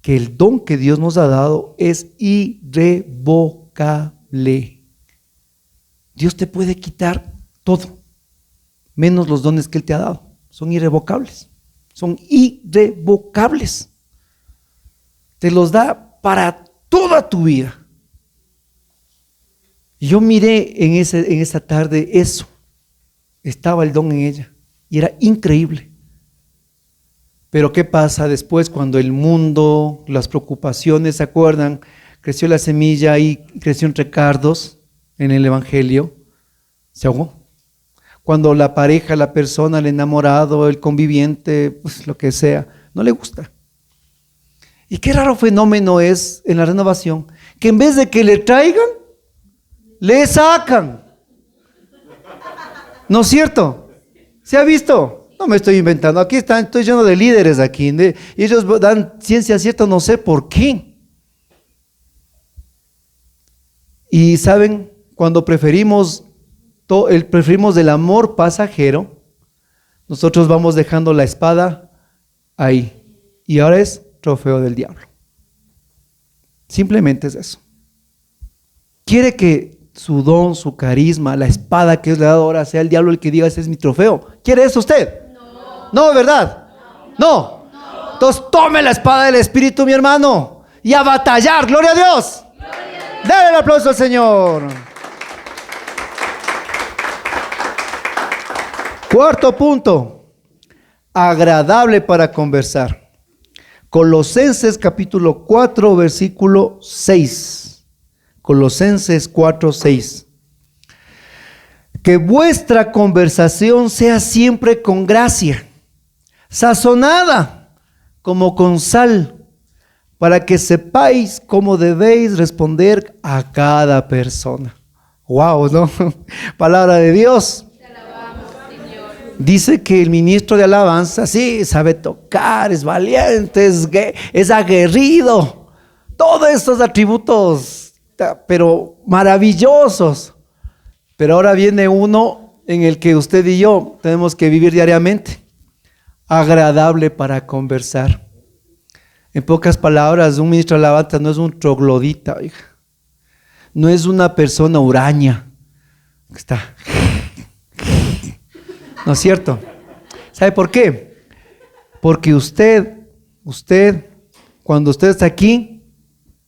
Speaker 1: que el don que Dios nos ha dado es irrevocable. Dios te puede quitar todo, menos los dones que Él te ha dado. Son irrevocables. Son irrevocables. Te los da para toda tu vida. Y yo miré en esa tarde eso. Estaba el don en ella. Y era increíble. Pero ¿qué pasa después cuando el mundo, las preocupaciones, ¿se acuerdan? Creció la semilla y creció entre cardos en el Evangelio. Se ahogó. Cuando la pareja, la persona, el enamorado, el conviviente, pues lo que sea, no le gusta. Y qué raro fenómeno es en la renovación, que en vez de que le traigan, le sacan. ¿No es cierto? ¿Se ha visto? No me estoy inventando. Aquí estoy lleno de líderes aquí. Y ellos dan ciencia cierta, no sé por qué. Y saben, cuando preferimos del amor pasajero, nosotros vamos dejando la espada ahí. Y ahora es trofeo del diablo. Simplemente es eso. Quiere que su don, su carisma, la espada que Dios le ha dado ahora sea el diablo el que diga, ese es mi trofeo. ¿Quiere eso usted? No, ¿verdad? No. Entonces tome la espada del Espíritu, mi hermano, y a batallar. ¡Gloria a Dios! Dale el aplauso al Señor. Cuarto punto, agradable para conversar. Colosenses capítulo 4, versículo 6. Colosenses 4, 6. Que vuestra conversación sea siempre con gracia, sazonada como con sal, para que sepáis cómo debéis responder a cada persona. Wow, ¿no? Palabra de Dios.
Speaker 2: Te alabamos, Señor.
Speaker 1: Dice que el ministro de alabanza, sí, sabe tocar, es valiente, es aguerrido. Todos estos atributos, pero maravillosos. Pero ahora viene uno en el que usted y yo tenemos que vivir diariamente. Agradable para conversar. En pocas palabras, un ministro de alabanza no es un troglodita, hija. No es una persona huraña que está. ¿No es cierto? ¿Sabe por qué? Porque usted, cuando usted está aquí,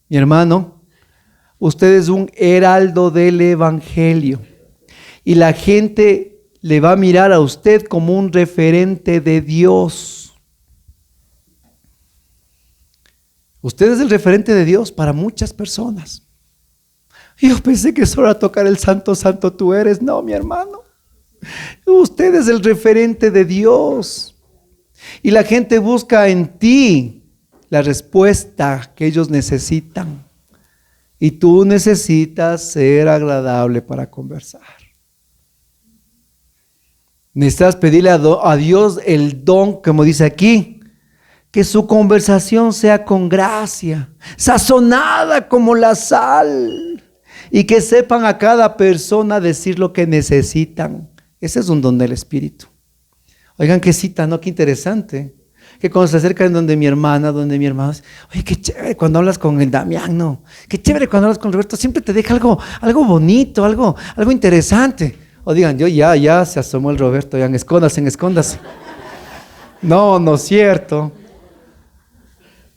Speaker 1: mi hermano, usted es un heraldo del Evangelio. Y la gente le va a mirar a usted como un referente de Dios. Usted es el referente de Dios para muchas personas. Yo pensé que solo era tocar el santo, santo tú eres. No, mi hermano. Usted es el referente de Dios. Y la gente busca en ti la respuesta que ellos necesitan. Y tú necesitas ser agradable para conversar. Necesitas pedirle a Dios el don, como dice aquí, que su conversación sea con gracia, sazonada como la sal, y que sepan a cada persona decir lo que necesitan. Ese es un don del Espíritu. Oigan, qué cita, ¿no? Qué interesante. Que cuando se acercan donde mi hermana, donde mi hermano, oye, qué chévere cuando hablas con el Damián, ¿no? Qué chévere cuando hablas con Roberto, siempre te deja algo bonito, algo interesante. O digan, yo ya se asomó el Roberto, ya escóndase. No es cierto.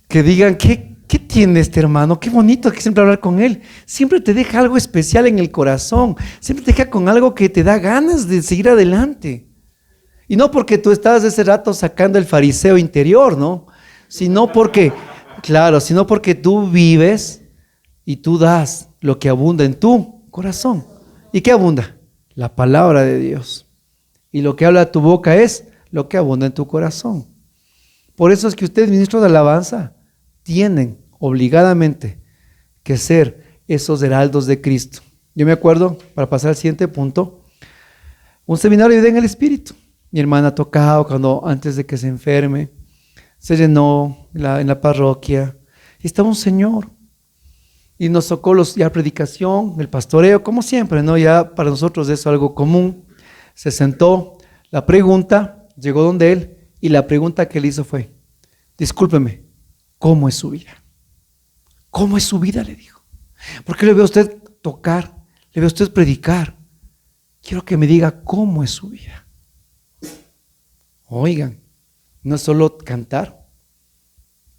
Speaker 1: Que digan, ¿qué tiene este hermano? Qué bonito que siempre hablar con él. Siempre te deja algo especial en el corazón. Siempre te deja con algo que te da ganas de seguir adelante. Y no porque tú estás ese rato sacando el fariseo interior, ¿no? Sino porque tú vives y tú das lo que abunda en tu corazón. ¿Y qué abunda? La palabra de Dios. Y lo que habla tu boca es lo que abunda en tu corazón. Por eso es que ustedes, ministros de alabanza, tienen obligadamente que ser esos heraldos de Cristo. Yo me acuerdo, para pasar al siguiente punto, un seminario de vida en el Espíritu. Mi hermana tocaba antes de que se enferme, se llenó en la parroquia, y estaba un señor, y nos tocó la predicación, el pastoreo, como siempre, ¿no? Ya para nosotros eso es algo común. Se sentó, la pregunta, llegó donde él, y la pregunta que le hizo fue, discúlpeme, ¿cómo es su vida? ¿Cómo es su vida?, le dijo. Porque le veo a usted tocar, le veo a usted predicar. Quiero que me diga cómo es su vida. Oigan, no es solo cantar,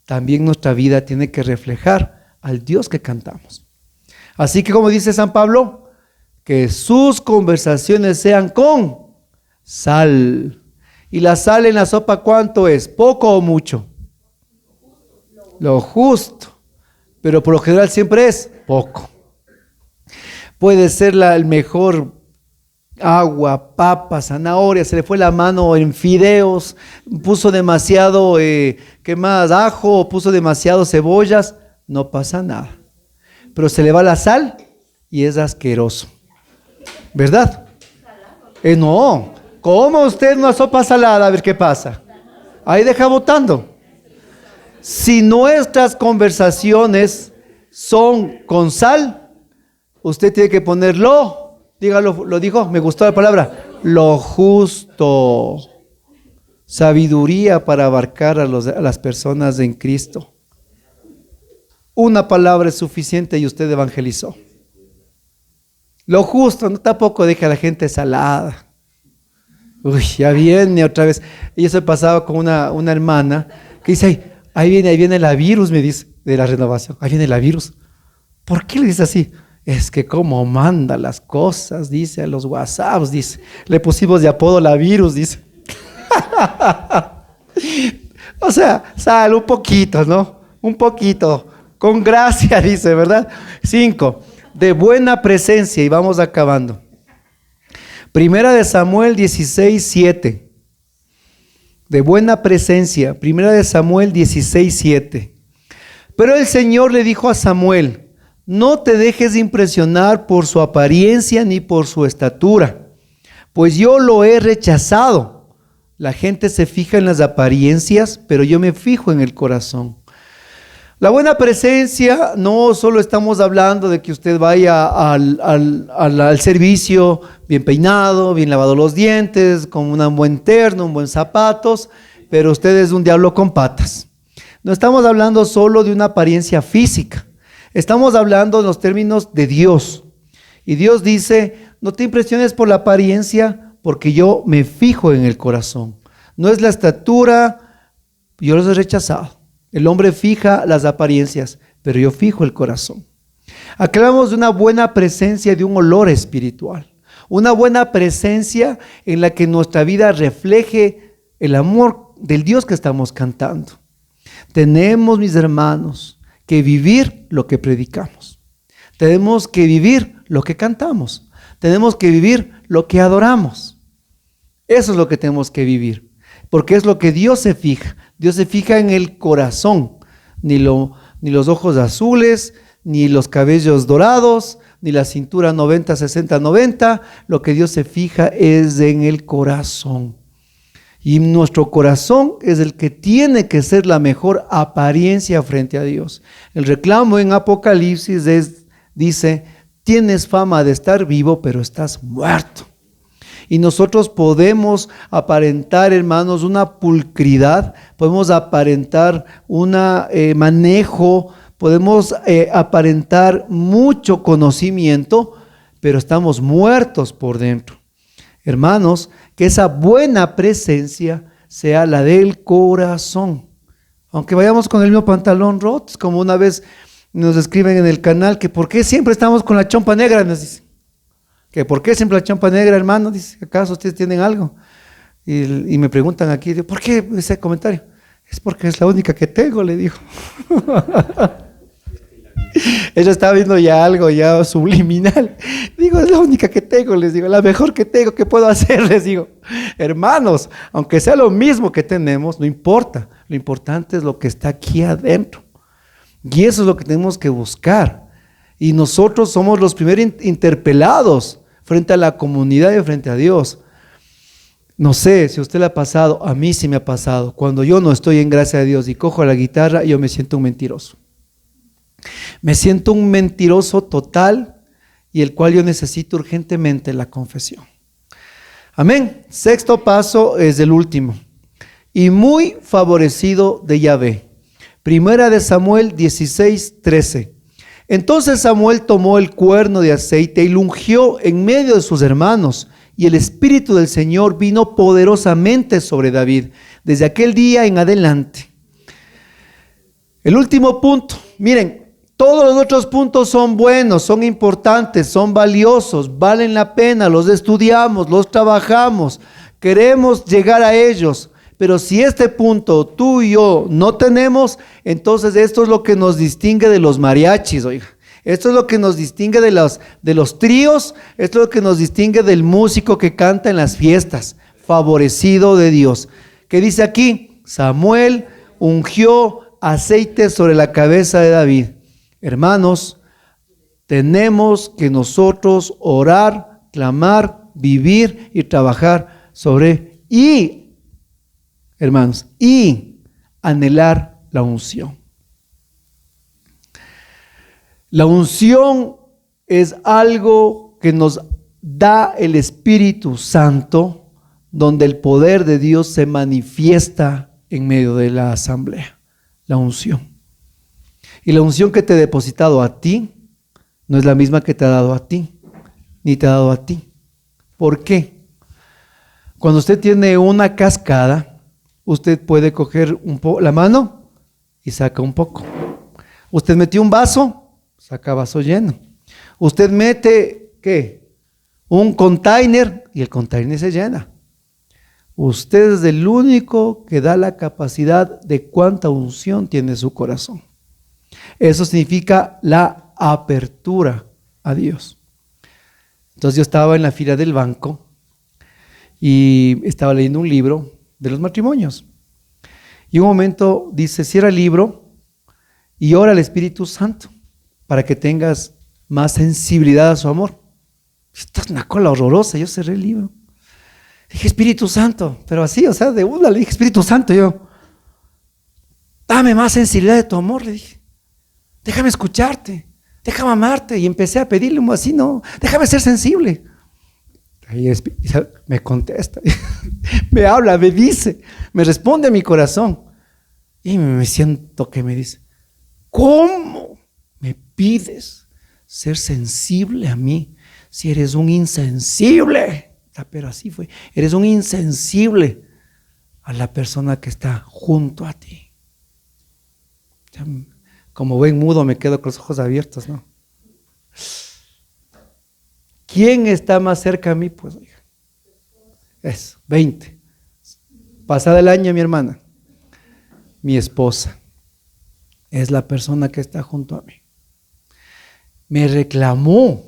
Speaker 1: también nuestra vida tiene que reflejar al Dios que cantamos. Así que, como dice San Pablo, que sus conversaciones sean con sal. ¿Y la sal en la sopa cuánto es? ¿Poco o mucho? Lo justo, pero por lo general siempre es poco. Puede ser el mejor agua, papa, zanahoria, se le fue la mano en fideos, puso demasiado, ¿qué más? Ajo, puso demasiado cebollas, no pasa nada. Pero se le va la sal y es asqueroso, ¿verdad? No, ¿cómo usted una sopa salada? A ver qué pasa. Ahí deja botando. Si nuestras conversaciones son con sal, usted tiene que ponerlo. Dígalo, lo dijo, me gustó la palabra, lo justo, sabiduría para abarcar a las personas en Cristo. Una palabra es suficiente y usted evangelizó. Lo justo, no tampoco deja a la gente salada. Uy, ya viene otra vez. Y eso pasaba con una hermana que dice, ahí viene la virus, me dice, de la renovación, ahí viene la virus. ¿Por qué le dice así? Es que como manda las cosas, dice, a los WhatsApps, dice. Le pusimos de apodo la virus, dice. O sea, sal un poquito, ¿no? Un poquito, con gracia, dice, ¿verdad? 5, de buena presencia, y vamos acabando. Primera de Samuel 16:7. De buena presencia, Primera de Samuel 16:7. Pero el Señor le dijo a Samuel, no te dejes impresionar por su apariencia ni por su estatura, pues yo lo he rechazado. La gente se fija en las apariencias, pero yo me fijo en el corazón. La buena presencia, no solo estamos hablando de que usted vaya al servicio bien peinado, bien lavado los dientes, con un buen terno, un buen zapatos, pero usted es un diablo con patas. No estamos hablando solo de una apariencia física. Estamos hablando en los términos de Dios. Y Dios dice, no te impresiones por la apariencia, porque yo me fijo en el corazón. No es la estatura, yo los he rechazado. El hombre fija las apariencias, pero yo fijo el corazón. Aquí hablamos de una buena presencia, de un olor espiritual. Una buena presencia en la que nuestra vida refleje el amor del Dios que estamos cantando. Tenemos, mis hermanos, que vivir lo que predicamos. Tenemos que vivir lo que cantamos. Tenemos que vivir lo que adoramos. Eso es lo que tenemos que vivir, porque es lo que Dios se fija. Dios se fija en el corazón, ni los ojos azules, ni los cabellos dorados, ni la cintura 90, 60, 90. Lo que Dios se fija es en el corazón. Y nuestro corazón es el que tiene que ser la mejor apariencia frente a Dios. El reclamo en Apocalipsis dice, tienes fama de estar vivo, pero estás muerto. Y nosotros podemos aparentar, hermanos, una pulcridad, podemos aparentar un manejo, podemos aparentar mucho conocimiento, pero estamos muertos por dentro. Hermanos, que esa buena presencia sea la del corazón. Aunque vayamos con el mismo pantalón roto, como una vez nos escriben en el canal, que por qué siempre estamos con la chompa negra, nos dicen. Que por qué siempre la chompa negra, hermano, dice, ¿acaso ustedes tienen algo? Y me preguntan aquí, ¿por qué ese comentario? Es porque es la única que tengo, le digo. Ella está viendo ya algo ya subliminal. Digo, es la única que tengo, les digo, la mejor que tengo, ¿qué puedo hacer? Les digo, hermanos, aunque sea lo mismo que tenemos, no importa. Lo importante es lo que está aquí adentro. Y eso es lo que tenemos que buscar. Y nosotros somos los primeros interpelados frente a la comunidad y frente a Dios. No sé si a usted le ha pasado, a mí sí me ha pasado. Cuando yo no estoy en gracia de Dios y cojo la guitarra, yo me siento un mentiroso. Me siento un mentiroso total y el cual yo necesito urgentemente la confesión. Amén. Sexto paso es el último. Y muy favorecido de Yahvé. Primera de Samuel 16:13. Entonces Samuel tomó el cuerno de aceite y lo ungió en medio de sus hermanos, y el Espíritu del Señor vino poderosamente sobre David, desde aquel día en adelante. El último punto, miren, todos los otros puntos son buenos, son importantes, son valiosos, valen la pena, los estudiamos, los trabajamos, queremos llegar a ellos. Pero si este punto tú y yo no tenemos, entonces esto es lo que nos distingue de los mariachis, oiga. Esto es lo que nos distingue de los tríos, esto es lo que nos distingue del músico que canta en las fiestas, favorecido de Dios. ¿Qué dice aquí? Samuel ungió aceite sobre la cabeza de David. Hermanos, tenemos que nosotros orar, clamar, vivir y trabajar sobre hermanos, y anhelar la unción. La unción es algo que nos da el Espíritu Santo, donde el poder de Dios se manifiesta en medio de la asamblea. La unción. Y la unción que te he depositado a ti no es la misma que te ha dado a ti, ni te ha dado a ti. ¿Por qué? Cuando usted tiene una cascada, usted puede coger la mano y saca un poco. Usted metió un vaso, saca vaso lleno. Usted mete, ¿qué? Un container y el container se llena. Usted es el único que da la capacidad de cuánta unción tiene su corazón. Eso significa la apertura a Dios. Entonces yo estaba en la fila del banco y estaba leyendo un libro de los matrimonios. Y un momento dice, cierra el libro y ora al Espíritu Santo para que tengas más sensibilidad a su amor. Esta es una cola horrorosa. Yo cerré el libro. Dije, Espíritu Santo, pero así, o sea, de una le dije, Espíritu Santo, yo, dame más sensibilidad de tu amor, le dije. Déjame escucharte, déjame amarte. Y empecé a pedirle así, no, déjame ser sensible. Ahí me contesta, me habla, me dice, me responde a mi corazón. Y me siento que me dice, ¿cómo me pides ser sensible a mí si eres un insensible? Pero así fue, eres un insensible a la persona que está junto a ti. Como buen mudo me quedo con los ojos abiertos, ¿no? ¿Quién está más cerca a mí? Pues, oiga, eso, 20. Pasada el año, mi hermana, mi esposa, es la persona que está junto a mí. Me reclamó,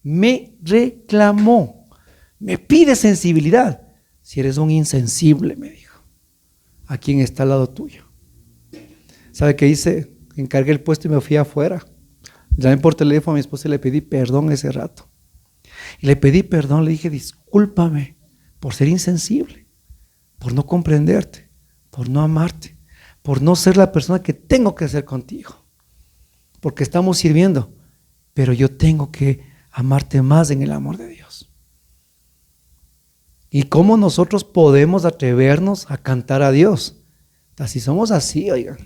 Speaker 1: me pide sensibilidad. Si eres un insensible, me dijo, ¿a quién está al lado tuyo? ¿Sabe qué hice? Encargué el puesto y me fui afuera. Llamé por teléfono a mi esposa y le pedí perdón ese rato. Y le pedí perdón, le dije, discúlpame por ser insensible. por no comprenderte, por no amarte, por no ser la persona que tengo que ser contigo. Porque estamos sirviendo, pero yo tengo que amarte más en el amor de Dios. ¿Y cómo nosotros podemos atrevernos a cantar a Dios? Si somos así, oigan.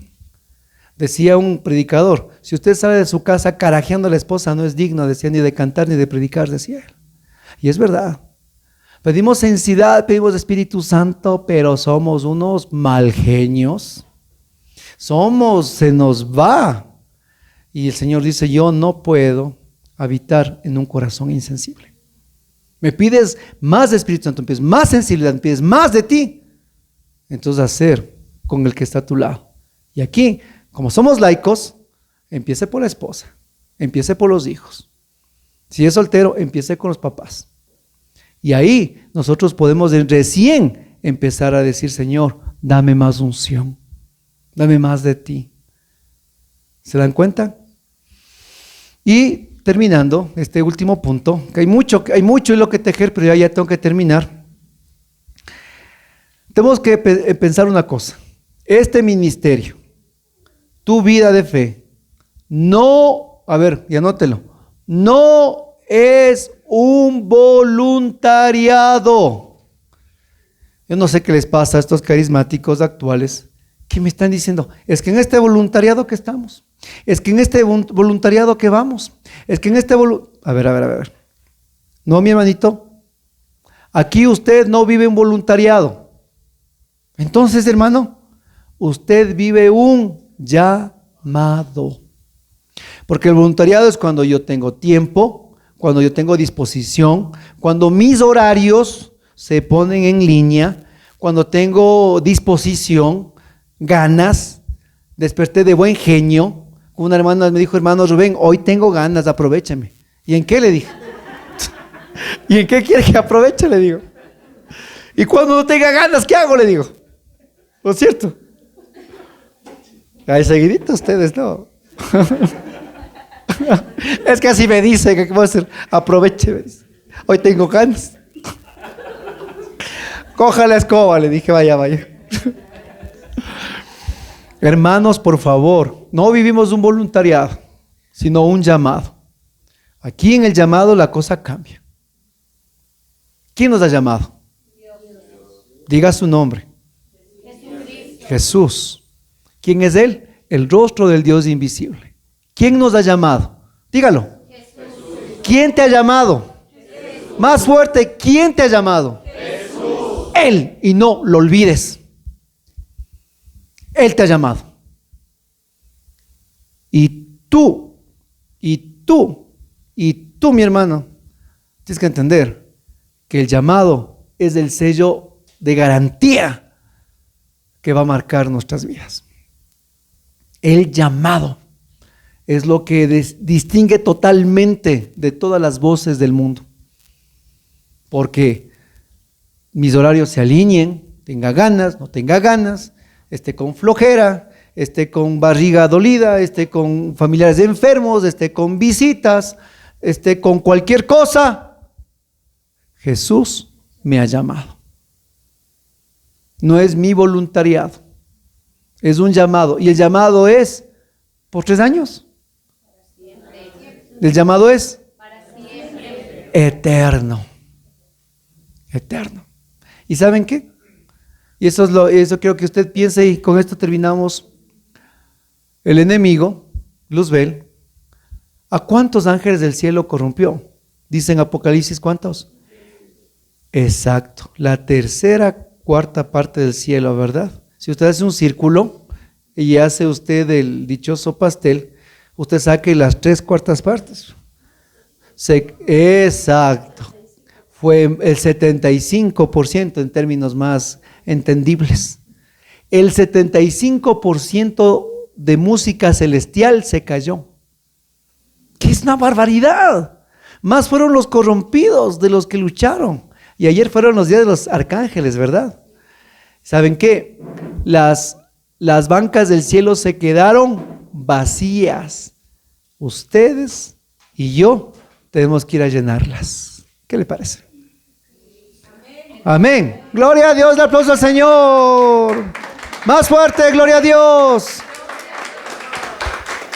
Speaker 1: Decía un predicador, si usted sale de su casa carajeando a la esposa, no es digno, decía, ni de cantar ni de predicar, decía él. Y es verdad. Pedimos sensibilidad, pedimos Espíritu Santo, pero somos unos mal genios. Se nos va. Y el Señor dice, yo no puedo habitar en un corazón insensible. Me pides más de Espíritu Santo, me pides más sensibilidad, me pides más de ti. Entonces hacer con el que está a tu lado. Y aquí, como somos laicos, empiece por la esposa, empiece por los hijos. Si es soltero, empiece con los papás. Y ahí nosotros podemos recién empezar a decir, Señor, dame más unción, dame más de ti. ¿Se dan cuenta? Y terminando este último punto, que hay mucho en lo que tejer, pero ya tengo que terminar. Tenemos que pensar una cosa. Este ministerio, tu vida de fe, no, a ver, y anótelo, no es un voluntariado. Yo no sé qué les pasa a estos carismáticos actuales que me están diciendo, es que en este voluntariado que estamos, es que en este voluntariado que vamos, es que en este a ver. No, mi hermanito, aquí usted no vive un voluntariado. Entonces, hermano, usted vive un llamado. Porque el voluntariado es cuando yo tengo tiempo, cuando yo tengo disposición, cuando mis horarios se ponen en línea, cuando tengo disposición, ganas, desperté de buen genio. Una hermana me dijo, hermano Rubén, hoy tengo ganas, aprovechame. ¿Y en qué? Le dije. ¿Y en qué quiere que aproveche? Le digo. Y cuando no tenga ganas, ¿qué hago? Le digo. ¿No es cierto? Ahí seguidito ustedes, ¿no? Es que así me dice, ¿qué voy a hacer? Aproveche, hoy tengo ganas. Coja la escoba, le dije, vaya. Hermanos, por favor, no vivimos un voluntariado, sino un llamado. Aquí en el llamado la cosa cambia. ¿Quién nos ha llamado? Dios. Diga su nombre. Jesús. ¿Quién es Él? El rostro del Dios invisible. ¿Quién nos ha llamado? Dígalo. Jesús. ¿Quién te ha llamado? Jesús. Más fuerte, ¿quién te ha llamado? Jesús. Él, y no lo olvides. Él te ha llamado. Y tú, mi hermano, tienes que entender que el llamado es el sello de garantía que va a marcar nuestras vidas. El llamado es lo que distingue totalmente de todas las voces del mundo. Porque mis horarios se alineen, tenga ganas, no tenga ganas, esté con flojera, esté con barriga dolida, esté con familiares enfermos, esté con visitas, esté con cualquier cosa. Jesús me ha llamado. No es mi voluntariado, es un llamado. Y el llamado es por 3 años. El llamado es eterno. Eterno. ¿Y saben qué? Y eso quiero que usted piense, y con esto terminamos. El enemigo, Luzbel, ¿a cuántos ángeles del cielo corrompió? Dice en Apocalipsis, ¿cuántos? Exacto, la tercera, cuarta parte del cielo, ¿verdad? Si usted hace un círculo y hace usted el dichoso pastel, usted saque las 3/4 partes. Exacto. Fue el 75% en términos más entendibles. El 75% de música celestial se cayó. Que es una barbaridad. Más fueron los corrompidos de los que lucharon. Y ayer fueron los días de los arcángeles, ¿verdad? ¿Saben qué? Las bancas del cielo se quedaron vacías. Ustedes y yo tenemos que ir a llenarlas. ¿Qué le parece? Amén. Gloria a Dios, el aplauso al Señor. Más fuerte, gloria a Dios.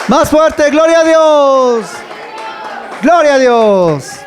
Speaker 1: Más fuerte, gloria a Dios. Gloria a Dios.